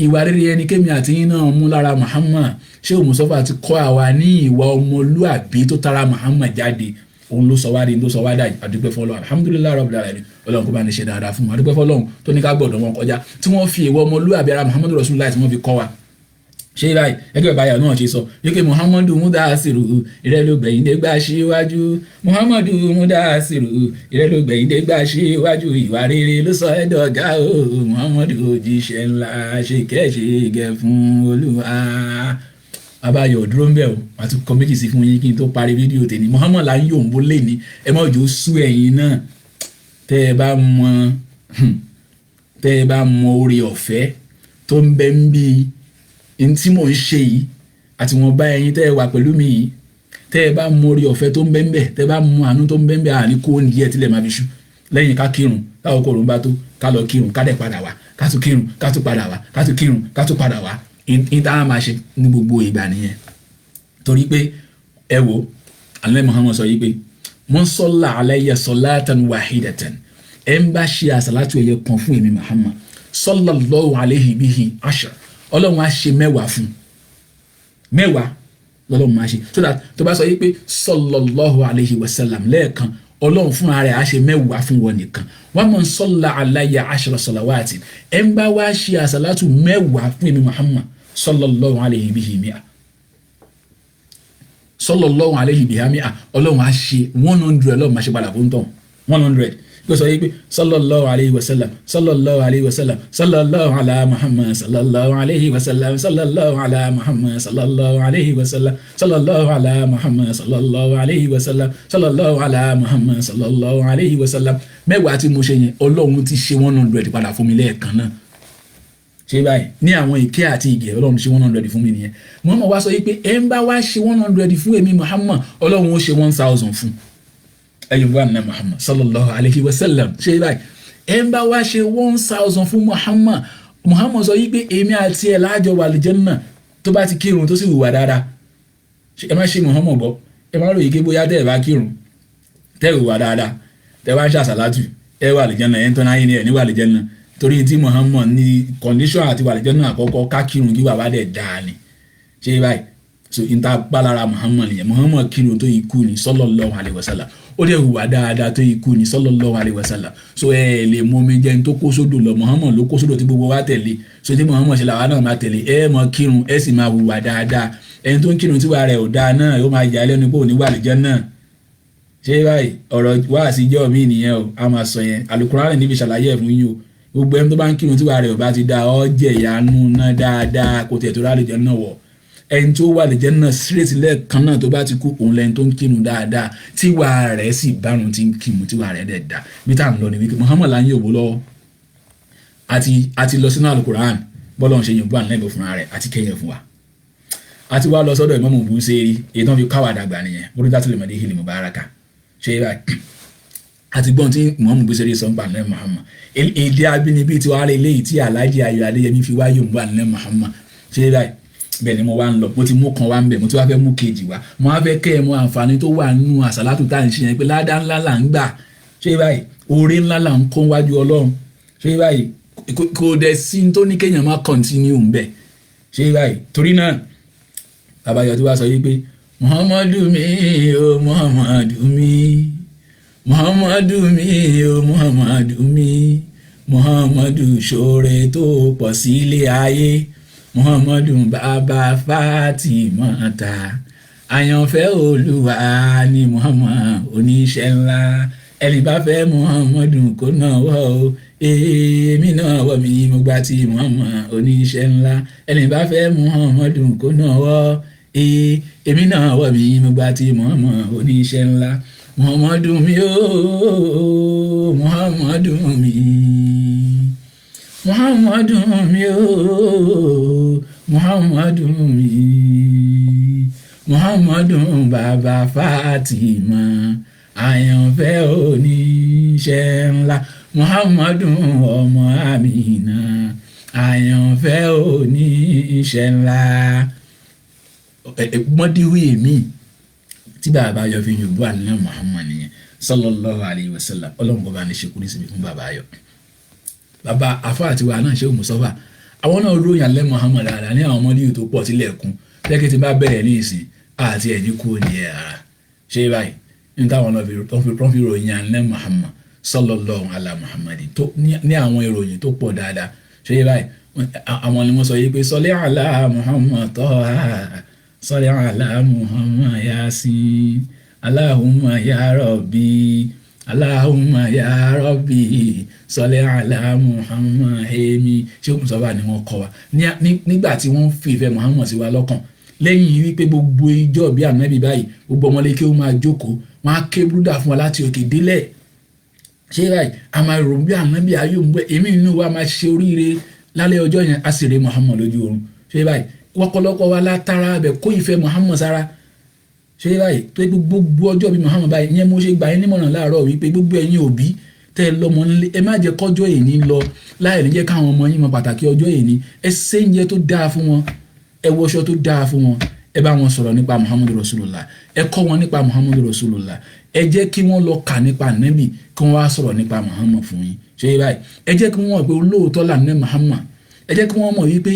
ìwà rere ẹni kémi àti yín náà mú lára Muhammad ṣé òmùsọ́fà ti kọ́ àwa ní ìwà ọmọlúàbí tó tara Muhammad jáde òun ló sọ wá rí ló sọ wá dà àdúpẹ́ fọlọ́ alhamdulilayi rabbil alamin Ọlọ́run kó bá ní ṣe dáadáa fún wọn àdúpẹ́ fọlọ́run tó ní ká gbọ́dọ̀ wọn kọjá tí wọ́n fi ìwà ọmọlúàbí ara Muhammadu Rasulullah tí wọ́n fi kọ́ wa ṣé báyìí ẹgbẹ́ bàbá yàrá náà ṣe sọ wípé muhammadu mudasiru ìrẹ́ ló gbẹ̀yìn dé gbà síwájú muhammadu mudasiru ìrẹ́ ló gbẹ̀yìn dé gbà síwájú ìwà rere ló sọ ẹ́ dọ̀gá o muhammadu òjíṣẹ́ ńlá ṣe kẹ́ṣe gẹ̀ fún olúwa. Abayọ̀ dúró ń bẹ̀ o àti kọ méjì sí fún yín kí n tó parí fídíò tèmi muhammad la ń yóò ń bó lè ní ẹ má jò sú ẹ̀yin náà tẹ́ ẹ bá mọ oore ọ̀fẹ́ tó ń bẹ ń bí n tí mò ń ṣe yìí àti wọn bá ẹ̀yin tẹ́ ẹ wà pẹ̀lú mi yìí tẹ́ ẹ bá mọ oore ọ̀fẹ́ tó ń bẹ ń bẹ tẹ́ ẹ bá mọ àánú tó ń bẹ ń bẹ àní kó oúnjẹ tilẹ̀ máa fi ṣú lẹ́yìn ká kírun táwọn kòrò ń bá tó ká lọ kírun ká dẹ̀ padà wá ká tún kírun ká tún padà wá ká tún kírun ká tún padà wá ìta máa ṣe ní gbogbo ìgbà nìyẹn torí pé ẹ wo alẹ́ muhammad sọ yìí pé man salla alayya salatan wahidatan ẹ ń bá ṣe àsàlátù ẹ̀yẹ kan fún èmi muhammad sallallahu alayhi bihi ashar ọlọ́run á ṣe mẹ́wàá fún mẹ́wàá lọ́lọ́run máa ṣe so that tó bá sọ yìí pé sallallahu alayhi wa sallam lẹ́ẹ̀kan ọlọ́run fúnra rẹ̀ á ṣe mẹ́wàá fún wọn nìkan wa man salla alayya ashara salawati ẹ ń bá wá ṣe àsàlátù mẹ́wàá fún èmi muhammad sallallahu alayhi bihi mi'a sallallahu alayhi bihi mi'a ọlọ́run á ṣe 100 ọlọ́run máa ṣe padà fún tán 100 kó sọ yìí pé sallallahu alayhi wa sallam sallallahu alayhi wa sallam sallallahu ala muhammad sallallahu alayhi wa sallam sallallahu ala muhammad sallallahu alayhi wa sallam sallallahu ala muhammad sallallahu alayhi wa sallam sallallahu ala muhammad sallallahu alayhi wa sallam mẹ́wàá tí mo ṣe yẹn ọlọ́run ti ṣe 100 padà fún mi lẹ́ẹ̀kan náà ṣe báyìí ní àwọn ìkẹ́ àti ìgẹ̀ ọlọ́run ṣe 100 fún mi nìyẹn muhammad wá sọ yìí pé ẹ ń bá wá ṣe 100 fún èmi muhammad ọlọ́run ó ṣe 1000 fún ẹ̀yin wa nà muhammad sallallahu alayhi wa sallam ṣe báyìí ẹ ń bá wá ṣe 1000 fún muhammad sọ yìí pé èmi àti ẹ̀ láàjọ wà àlùjánnà tó bá ti kírun tó sì hùwà dáadáa ẹ má ṣe muhammad gbọ́ ẹ má ròyìn pé bóyá tẹ́ ẹ bá kírun tẹ́ ẹ hùwà dáadáa tẹ́ ẹ bá ń ṣàṣàlátù ẹ wà àlùjánnà ẹ ń tọ́ná yín ẹ ní wà àlùjánnà torí tí muhammad ní condition àti wà àlùjánnà àkọ́kọ́ ká kírun kí bàbá dẹ̀ dáa ni ṣe báyìí so ìta bálára muhammad nìyẹn muhammad kírun tó ikú ni sallallahu alayhi wa sallam ó dẹ̀ hùwà dáadáa tó ikú ni sallallahu alayhi wa sallam so ẹ lè mú mi jẹun tó kó sódò lọ muhammad ló kó sódò tí gbogbo wa tẹ̀lé so tí muhammad ṣe làwa náà máa tẹ̀lé ẹ mọ kírun ẹ sì máa hùwà dáadáa ẹni tó ń kírun tíwà rẹ̀ ò dáa náà yóò máa yà lẹ́nu pé òní wà àlùjánnà ṣé báyìí ọ̀rọ̀ wá àtijọ́ mi nìyẹn o a máa sọ yẹn Al-Qur'an níbi ṣàlàyé ẹ̀ fún yín o gbogbo ẹni tó bá ń kírun tíwà rẹ̀ ò bá ti dáa ọ jẹ̀yánú náà dáadáa kò tẹ̀ tó rà àlùjánnà wọ̀ ẹni tó wà àlùjánnà straight lẹ́ẹ̀kan náà tó bá ti kú òun lẹ́ni tó ń kírun dáadáa tíwà rẹ̀ sì bárun ti ń kírun tíwà rẹ̀ dẹ̀ dá bí tá à ń lọ ní wípé Muhammad là ń yòbó lọ́wọ́ àti lọ sínú Al-Qur'an bọ́lá ń ṣe yòbó àlẹ́bọ̀ fúnra rẹ̀ àti kẹ́yìn fún wa àti wá lọ sọ́dọ̀ Imam Busiri èyí tó ń fi káwà dàgbà nìyẹn Burdatul Madihil Mubaraka ṣe é báyìí àti gbọ́n tí Imam Busiri sọ ń pa àlẹ́ Muhammad èdè abínibí tí wàá rí eléyìí tí Alhaji Ayọ̀ Adéyẹmí fi wáyé òǹbọ̀ àlẹ́ Muhammad ṣe é báyìí bẹ́ẹ̀ ni mo wá ń lọ mo ti mú kan wá ń bẹ̀ mo ti wá fẹ́ mú kejì wá mo wá fẹ́ kẹ́ ẹ mọ àǹfààní tó wà nínú àsàlátù tá à ń ṣe yẹn pé ládá ńlá là ń gbà ṣé báyìí oore ńlá là ń kó wájú Ọlọ́run ṣé báyìí kò dẹ̀ sí tó ní kéèyàn má kọ́ntínú ń bẹ̀ ṣé báyìí torí náà àbáyọ tó wá sọ yìí pé muhammadu mi o muhammadu mi muhammadu mi o muhammadu mi muhammadu ṣoore tó pọ̀ sí ilé ayé muhammadu bàbá Fatimata àyànfẹ́ olúwa ni muhammad oníṣẹ́ ńlá ẹni bá fẹ́ muhammadu kó náà wọ́ o èmi náà wọ́ mi mo gbà tí muhammad oníṣẹ́ ńlá ẹni bá fẹ́ muhammadu kó náà wọ́ èmi náà wọ́ mi mo gbà tí muhammad oníṣẹ́ ńlá muhammadu mi ooo muhammadu mi muhammadu mi ooo muhammadu mi muhammadu bàbá Fatima àyànfẹ́ oníṣẹ́ ńlá muhammadu ọmọ Amina àyànfẹ́ oníṣẹ́ ńlá mọ́díwì mi tí bàbá Ayọ̀ fi yòbó àlẹ́ Muhammad nìyẹn sallallahu alayhi wa sallam ọlọ́run kọ́ bá ní ṣekú ní sinmi fún bàbá Ayọ̀ bàbá afá àti wa náà ṣe òmùsọ́fà àwọn náà ròyìn àlẹ́ Muhammad dáadáa ní àwọn ọmọdé yìí tó pọ̀ sílẹ̀ kún lẹ́kẹ́ tí bá bẹ̀rẹ̀ ní ìsìn àti ẹ̀dín kú ní ẹ̀ ara ṣé báyìí ní táwọn náà fi ròyìn àlẹ́ Muhammad sallallahu ala Muhammad tó ní àwọn ìròyìn tó pọ̀ dáadáa ṣé báyìí àwọn ni wọ́n sọ yìí pé sọlẹ́ àlá Muhammad tọ́ha sọlẹ́ àlá Muhammad yasin Allahumma ya Rabbi Allahumma ya Rabbi sọlẹ́ àlá Muhammad èmi ṣé òkú sọ́ba ni wọ́n kọ́ wa nígbà tí wọ́n fi ìfẹ́ Muhammad sí wa lọ́kàn lẹ́yìn wípé gbogbo ìjọ bí ànábì báyìí gbogbo ọmọlé kí ó máa jókòó wọ́n á ké búrúdà fún wa láti òkè délẹ̀ ṣé báyìí a máa rò bí ànábì ayé òun bẹ́ẹ̀ èmi nínú wa máa ṣe oríire lálẹ́ ọjọ́ yẹn a sì rí Muhammad lójú oorun ṣé báyìí wọ́pọ̀lọpọ̀ wa látara bẹ̀ kó ìfẹ́ Muhammad sára ṣé báyìí tó gbogbo ọjọ́ bí Muhammad báyìí ìyẹn mo ṣe gbà yín nímọ̀ràn láàárọ̀ wípé gbogbo ẹ̀yin òbí tẹ́ ẹ lọ́mọ nílé ẹ má jẹ́ kọ́jọ́ èní lọ láì ní jẹ́ káwọn ọmọ yín mọ pàtàkì ọjọ́ èní ẹ ṣe oúnjẹ tó dáa fún wọn ẹ wọṣọ tó dáa fún wọn ẹ bá wọn sọ̀rọ̀ nípa Muhammadu Rasulullah ẹ kọ́ wọn nípa Muhammadu Rasulullah ẹ jẹ́ kí wọ́n lọ kà nípa nẹ́bì kí wọ́n wá sọ̀rọ̀ nípa Muhammad fún yín ṣé báyìí ẹ jẹ́ kí wọ́n mọ̀ pé olóòótọ́ là ní Muhammad ẹ jẹ́ kí wọ́n mọ̀ wípé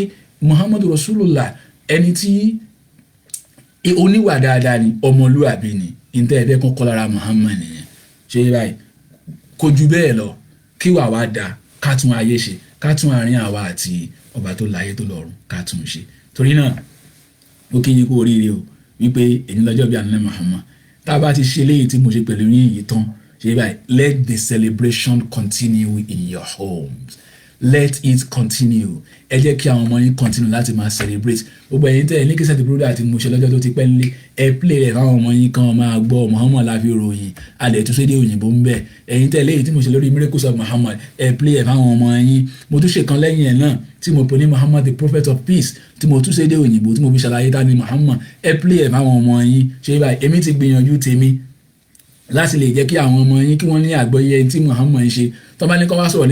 Muhammadu Rasulullah ẹni tí oníwà dáadáa ni ọmọlúwàbí ni ìtẹ́ ẹ̀fẹ́ kan kọ́ lára Muhammad nìyẹn ṣé báyìí kò ju bẹ́ẹ̀ lọ kí wà wá dáa ká tún ayé ṣe ká tún àárín àwa àti ọba tó láyé tó lọ́run ká tún ṣe torí náà ó kí yín kú oríire o wípé èyí lọ́jọ́ bí àná Muhammad tá a bá ti ṣe léyìí tí mo ṣe pẹ̀lú yín yìí tán ṣe báyìí let the celebration continue in your homes let it continue ẹ jẹ́ kí àwọn ọmọ yín continue láti máa celebrate gbogbo ẹ̀yin tẹ́ ẹ ní kí sẹ́ẹ̀tì búrúdà àti mo ṣe lọ́jọ́ tó ti pẹ́ nílé ẹ play rẹ̀ fáwọn ọmọ yín kan máa gbọ́ Muhammad láfi ròyìn alẹ́ tún sédè òyìnbó ń bẹ̀ ẹ̀yin tẹ́ léyìí tí mo ṣe lórí miracles of Muhammad ẹ play rẹ̀ fáwọn ọmọ yín mo tún ṣe kan lẹ́yìn ẹ̀ náà tí mo pè ní Muhammad the prophet of peace tí mo tún sédè òyìnbó tí mo fi ṣàlàyé dání Muhammad ẹ play rẹ̀ fáwọn ọmọ yín ṣé báyìí èmi ti gbìyànjú tèmi láti lè jẹ́ kí àwọn ọmọ yín kí wọ́n ní àgbọ́yé tí Muhammad ń ṣe tó bá ní kó wá sọ̀rọ̀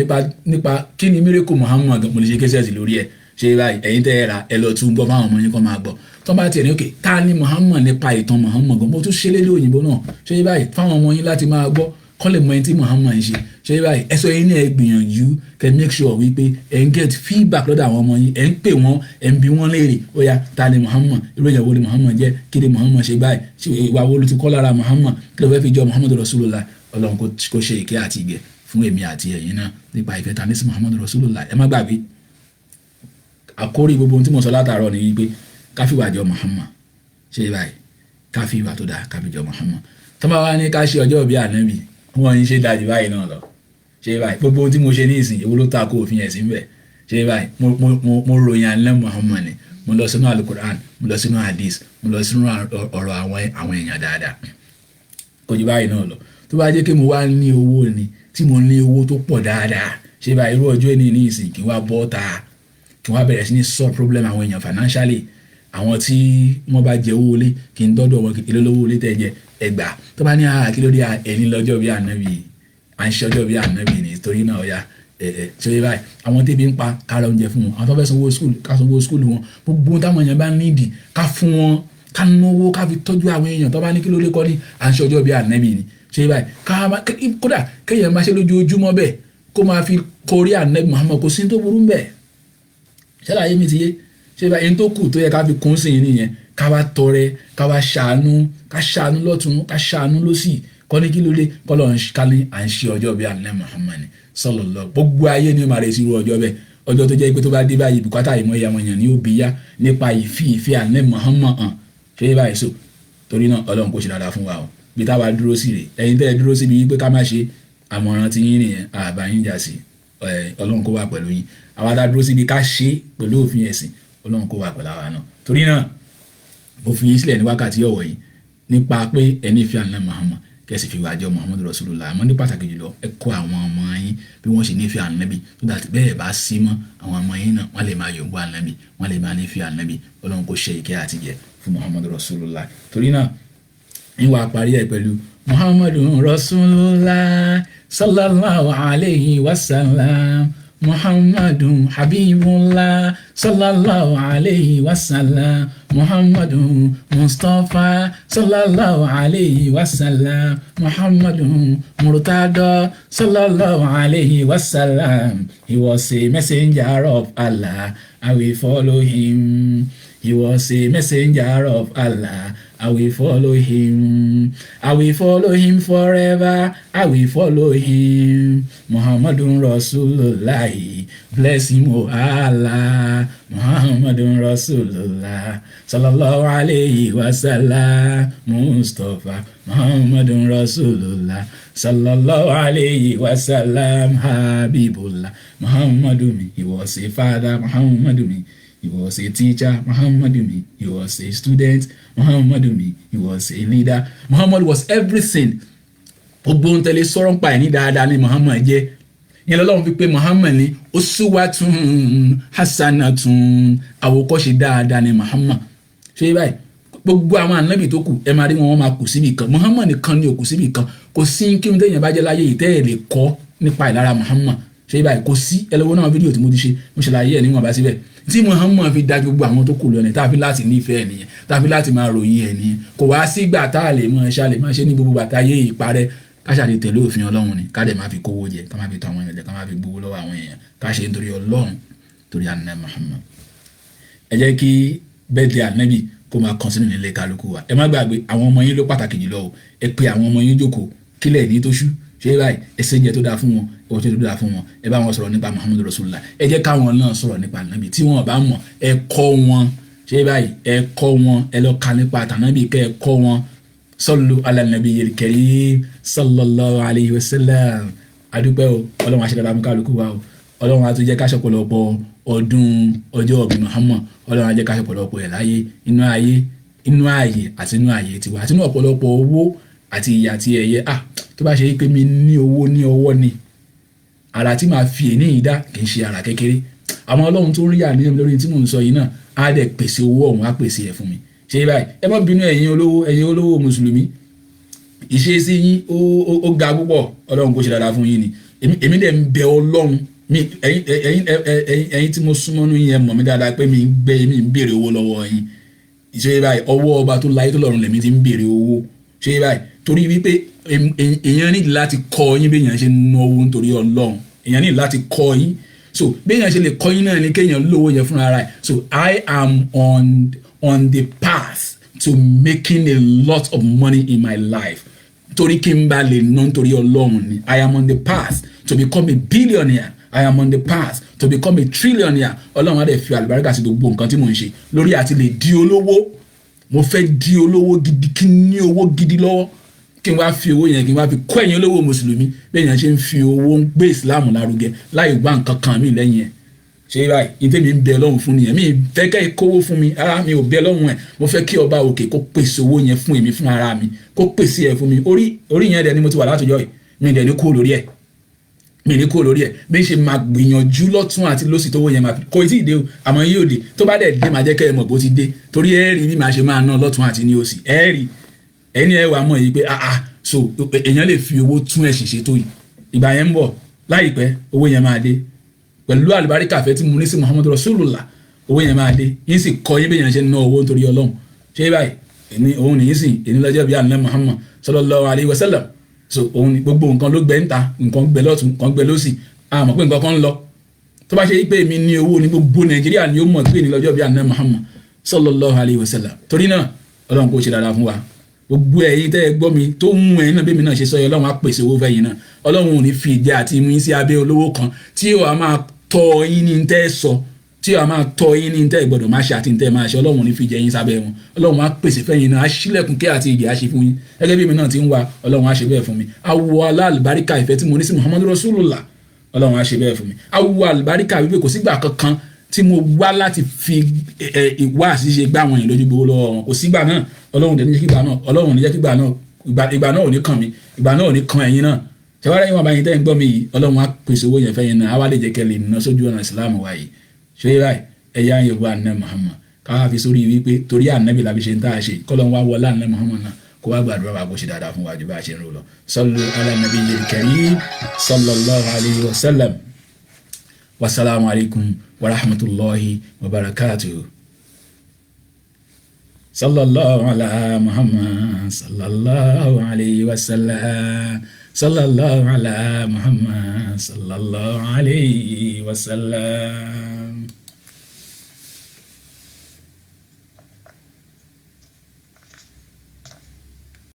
nípa kí ni miracle Muhammad gan mo lè ṣe kẹ́sẹ̀sì lórí ẹ̀ ṣe báyìí ẹ̀yin tẹ́ ẹ ra ẹ lọ tún gbọ́ fáwọn ọmọ yín kó máa gbọ́ tó bá tiẹ̀ ní òkè ta ni Muhammad nípa ìtàn Muhammad gan mo tún ṣe lédè òyìnbó náà ṣe báyìí fáwọn ọmọ yín láti máa gbọ́ kọ́ lè mọ ẹni tí Muhammad ń ṣe ṣe báyìí ẹ sọ yín ní ẹ gbìyànjú kẹ make sure wípé ẹ ń get feedback lọ́dọ̀ àwọn ọmọ yín ẹ ń pè wọ́n ẹ ń bi wọ́n léèrè ó yá ta ni Muhammad irú èèyàn wo ni Muhammad jẹ́ kí ni Muhammad ṣe báyìí ṣe ìwà wo ló ti kọ́ lára Muhammad kí ló fẹ́ fi jọ Muhammadu Rasulullah Ọlọ́run kó ṣe ìkẹ́ àti ìgẹ̀ fún èmi àti ẹ̀yin náà nípa ìfẹ́ ta ní sí Muhammadu Rasulullah ẹ má gbàgbé àkórí gbogbo ohun tí mo sọ látàárọ̀ ni wípé káfíwà jọ Muhammad ṣe báyìí káfíwà tó dáa káfí jọ Muhammad tó bá wá ní ká ṣe ọjọ́ bíi ànábì wọ́n ń ṣe dájú báyìí náà lọ ṣe báyìí gbogbo ohun tí mo ṣe ní ìsìn èwo ló ta kó òfin ẹ̀sìn bẹ̀ ṣe báyìí mo ròyìn àná Muhammad ni mo lọ sínú alukur'an mo lọ sínú hadith mo lọ sínú ọ̀rọ̀ àwọn èèyàn dáadáa kò jù báyìí náà lọ tó bá jẹ́ kí mo wá ní owó ni tí mo ní owó tó pọ̀ dáadáa ṣe báyìí irú ọjọ́ ní ìsìn kí wá bọ́ ta kí wọ́n bẹ̀rẹ̀ sí ní solve problem àwọn èèyàn financially àwọn tí wọ́n bá jẹ owó lé kí n dọ́dọ̀ wọn kí lówó lé tẹ̀ jẹ ẹgbà tó bá ní kí ló dé ẹni lọ́jọ́ bí ànábì à ń ṣe ọjọ́ bí ànábì ni torí náà ọ̀ya ṣe báyìí àwọn tẹ́bi ń pa kára oúnjẹ fún wọn àwọn tó fẹ́ sanwó school ká sanwó school wọn gbogbo táwọn èèyàn bá nídìí ká fún wọn ká náwó ká fi tọ́jú àwọn èèyàn tó bá ní kí ló dé kọ́ ní à ń ṣe ọjọ́ bí ànábì ni ṣe báyìí kódà kéèyàn máa ṣe lójoojúmọ́ bẹ́ẹ̀ kó máa fi kórí ànábì Muhammad kò sí tó burú bẹ́ẹ̀ ṣàlàyé mi ti yé ṣe bá ẹni tó kù tó yẹ ká fi kún sí i nìyẹn ká wá tọrẹ ká wá ṣàánú lọ́tún ká ṣàánú lọ́sì kọ́ ní kí ló dé kọ́ lọ́n ká ní à ń ṣe ọjọ́ bí ànábì Muhammad sallallahu gbogbo ayé ni ó máa rẹ̀ sí irú ọjọ́ bẹ́ẹ̀ ọjọ́ tó jẹ́ pé tó bá dé báyìí bùkátà ìmọ̀ ìyá wọn yàn ní òbí yá nípa ìfẹ́ ànábì Muhammad hàn ṣe báyìí so torí náà Ọlọ́run kò ṣe dáadáa fún wa o bí táwa dúró sí rè ẹ̀yin tẹ́ ẹ dúró síbi pé ká má ṣe àmọ̀ràn ti yín nìyẹn àbá yín jà sí Ọlọ́run kó wà pẹ̀lú yín àwa dá dúró síbi ká ṣe pẹ̀lú òfin ẹ̀sìn Ọlọ́run kó wà pẹ̀lú àwa náà torí náà mo fi yín sílẹ̀ ní wákàtí ọ̀wọ̀ yìí nípa pé ẹni fi àná Muhammad kẹ́sì fi wájọ́ Muhammadu Rasulullah àmọ́ ní pàtàkì jùlọ ẹ kọ́ àwọn ọmọ yín bí wọ́n ṣe nífẹ̀ẹ́ ànábì tó dàtí bẹ́ẹ̀ bá sí mọ́ àwọn ọmọ yín náà wọ́n lè máa yòǹgbọ́ ànábì wọ́n lè máa nífẹ̀ẹ́ ànábì Ọlọ́run kó ṣe ìkẹ́ àti ìgẹ̀ fún Muhammadu Rasulullah torí náà ìwà parí ẹ̀ pẹ̀lú Muhammadu Rasulullah sallallahu alayhi wa sallam Muhammadu Habibullah sallallahu alayhi wa sallam Muhammadu Mustafa sallallahu alayhi wa sallam Muhammadu Murtada sallallahu alayhi wa sallam. He was a messenger of Allah, I will follow him. He was a messenger of Allah, I will follow him. I will follow him forever. I will follow him. Muhammadun Rasulullah Bless him, oh Allah, Muhammadun Rasulullah, sallallahu alayhi wa sallam, Mustafa, Muhammadun Rasulullah, sallallahu alayhi wa sallam, Habibullah, Muhammadun, he was a father, Muhammadun, he was a teacher, Muhammadun, he was a student, Muhammadun, he was a leader. Muhammad was everything. Gbogbo ohun tẹ́lẹ̀ sọ̀rọ̀ ń pa ẹ̀ ní dáadáa ni Muhammad jẹ́. Yẹn lọ́lọ́run fi pé Muhammad ní uswatun hasanatun, àwòkọ́ṣe dáadáa ni Muhammad. Ṣé báyìí gbogbo àwọn ànábì tó kù ẹ máa rí wọn máa kù síbi kan, Muhammad nìkan ni ò kù síbi kan. Kò sí kí n téèyàn bá jẹ́ láyé ìtẹ́ ẹ̀ lè kọ́ nípa ìlara Muhammad. Ṣé báyìí kò sí ẹlẹ́wọ̀n náà fídíò tí mo ti ṣe mo ṣàlàyé ẹ̀ níwọ̀n bá síbẹ̀ tí Muhammad fi dá gbogbo àwọn tó kù lọ ní tàbí láti nífẹ̀ẹ́ nìyẹn tàbí láti máa ròyìn ẹ̀ nìyẹn. Kò wá sígbà tá a lè mọ ẹ̀ṣá lè máa ṣe ní gbogbo bàtà ayé ìparẹ́ káṣà lè tẹ̀lé òfin Ọlọ́run ni ká dẹ̀ máa fi kówó jẹ ká máa fi tọ́ àwọn èèyàn jẹ ká máa fi gbowó lọ́wọ́ àwọn èèyàn ká ṣe nítorí Ọlọ́run torí Ànábì Muhammad. Ẹ jẹ́ kí bẹ́ẹ̀dẹ̀ Ànábì kó máa kàn sínú nílé kálukú wa. Ẹ má gbàgbé àwọn ọmọ yín ló pàtàkì jùlọ o. Ẹ pe àwọn ọmọ yín jókòó kílẹ̀ ní tó ṣú ṣé báyìí ẹ ṣe jẹ tó dáa fún wọn ẹ tó dáa fún wọn ẹ bá wọn sọ̀rọ̀ nípa Muhammadu Rasulullah. Ẹ jẹ́ káwọn náà sọ̀rọ̀ nípa Ànábì tí wọn bá mọ̀ ẹ kọ́ wọn ṣé báyìí ẹ kọ́ wọn ẹ lọ ka nípa àtànábì kẹ́ ẹ kọ́ wọn. Sallu ala nabiyyil karim sallallahu alayhi wa sallam. Adúpẹ́ o Ọlọ́run àṣẹ mú kálukú wa o Ọlọ́run á tún jẹ́ ká ṣe ọ̀pọ̀lọpọ̀ ọdún ọjọ́ ọ̀bí Muhammad Ọlọ́run á jẹ́ ká ṣe ọ̀pọ̀lọpọ̀ ẹ̀ láyé inú ààyè àti inú ààyè tiwa àti inú ọ̀pọ̀lọpọ̀ owó àti ìyà àti ẹ̀yẹ tó bá ṣe pé mi ní owó ní ọwọ́ ni ara tí màá fi èní ìdá kì í ṣe ara kékeré. Àwọn Ọlọ́run tó ń rí àníyàn lórí tí mò ń sọ yìí náà á dẹ̀ pèsè owó ọ̀hún á pèsè ẹ̀ fún mi. Ṣé báyìí ẹ má bínú ẹ̀yin olówó mùsùlùmí ìṣesí yín ó ga púpọ̀ Ọlọ́run kò ṣe dáadáa fún yín ni èmi dẹ̀ ń bẹ Ọlọ́run ẹ̀yin tí mo súnmọ́ nínú yẹn mọ̀ mí dáadáa pé mi ń béèrè owó lọ́wọ́ yín. Ṣé báyìí ọwọ́ ọba tó láyé tó lọ́run lèmi ti ń béèrè owó. Ṣé báyìí torí wípé èèyàn nídìí láti kọ́ yín bí èèyàn ṣe ń ná owó nítorí Ọlọ́run èèyàn nídìí láti kọ́ yín so bí èèyàn ṣe lè kọ́ yín náà ni kéèyàn lówó yẹn fúnra rẹ̀. So I am on the path to making a lot of money in my life torí kí n bá lè ná nítorí Ọlọ́run ni. I am on the path to become a billionaire. I am on the path to become a trillionaire. Ọlọ́run á dẹ̀ fi àlùbáríkà sí gbogbo nǹkan tí mò ń ṣe lórí àti lè di olówó. Mo fẹ́ di olówó gidi kí n ní owó gidi lọ́wọ́ kí n wá fi owó yẹn kí n wá fi kọ́ ẹ̀yin olówó mùsùlùmí bẹ́ẹ̀ yẹn ṣe ń fi owó ń gbé ìsìláàmù lárugẹ láì gbá nǹkan kan mí lẹ́yìn ẹ̀. Ṣé báyìí ìtẹ́ mi ń bẹ Ọlọ́run fún nìyẹn mi fẹ́ kẹ́ ẹ kówó fún mi ara mi ò bẹ Ọlọ́run ẹ̀ mo fẹ́ kí ọba òkè kó pèsè owó yẹn fún èmi fún ara mi kó pèsè ẹ̀ fún mi orí yẹn dẹ̀ ni mo ti wà látọjọ́ yìí mi dẹ̀ ní kó lórí ẹ̀ bí n ṣe máa gbìyànjú lọ́tún àti lósì tó wó yẹn máa kó tí ì dé o àmọ́ yóò dé tó bá dẹ̀ dé máa jẹ́ kẹ́ ẹ mọ̀ bó ti dé torí ẹ rí bí màá ṣe máa ná lọ́tún àti ní òsì ẹ rí ẹni ẹ wà mọ̀ yìí pé so èèyàn lè fi owó tún ẹ̀sìn ṣe tó yìí ìgbà yẹn ń bọ̀ láìpẹ́ owó yẹn máa dé pẹ̀lú àlùbáríkà fẹ́ tí mo ní sí Muhammadu Rasulullah owó yẹn máa dé yín sì kọ́ yín bí èèyàn ṣe ń ná owó nítorí Ọlọ́run. Ṣé báyìí òun nìyí sì èyí lọ́jọ́ bí Ànábì Muhammad sallallahu alayhi wa sallam so òun ni gbogbo nǹkan ló gbẹ ń ta nǹkan gbẹ lọ́tún nǹkan gbẹ lọ́sì àmọ́ pé nǹkan kan ń lọ tó bá ṣe pé èmi ní owó ní gbogbo Nàìjíríà ni ó mọ̀ pé ní lọ́jọ́ bí Ànábì Muhammad sallallahu alayhi wa sallam. Torí náà Ọlọ́run kò ṣe dáadáa fún wa gbogbo ẹ̀yin tẹ́ ẹ gbọ́ mi tó ń mú ẹ̀yin náà bí mi náà ṣe sọ yẹ Ọlọ́run á pèsè owó fẹ́yìn náà Ọlọ́run ò ní fi ìjà àti imú sí abẹ́ olówó kan tí ó wà máa tọ́ yín ní tẹ́ sọ tí a máa tọ́ yín ní tẹ́ gbọ́dọ̀ máa ṣe àti tẹ́ máa ṣe Ọlọ́run ní fi jẹ yín sábẹ́ wọn Ọlọ́run á pèsè fẹ́yìn náà á ṣílẹ̀kùn kẹ́ àti ìgè á ṣe fún yín gẹ́gẹ́ bí mi náà ti ń wá Ọlọ́run á ṣe bẹ́ẹ̀ fún mi awọ alálùbáríkà ìfẹ́ tí mo ní sí Muhammadu Rasulullah Ọlọ́run á ṣe bẹ́ẹ̀ fún mi awọ alùbáríkà wípé kò sígbà kankan tí mo wá láti fi ìwà àṣìṣe gbá àwọn èèyàn lójú gbowó lọ́wọ́ wọn kò sígbà náà Ọlọ́run ní jẹ́ kígbà náà ìgbà náà ò ní kàn mí ìgbà náà ò ní kan ẹ̀yin náà ṣẹwàá yín wọn bá yín tẹ́ ń gbọ́ mi yìí Ọlọ́run á pèsè owó yẹn fẹ́yìn náà á wá lè jẹ́ kẹ́ lè ná sójú ọ̀nà ìsìlámù wa yìí ṣé báyìí ẹ̀yà ń yẹ̀wò Ànábì Muhammad káwá fi sórí wípé torí Ànábì làbí ṣe ń tá a ṣe kọ́lọ́n wá wọlé Ànábì Muhammad náà kó wá gbàdúrà wá kó ṣe dáadáa fún wa ju bá a ṣe ń rò lọ. Sallu ala nabiyyil karim sallallahu alayhi wa sallam wasalaamu alaykum wa rahmatulahi wa barakatuh. Sallallahu ala Muhammad sallallahu alayhi wa sallam sallallahu ala Muhammad sallallahu alayhi wa sallam.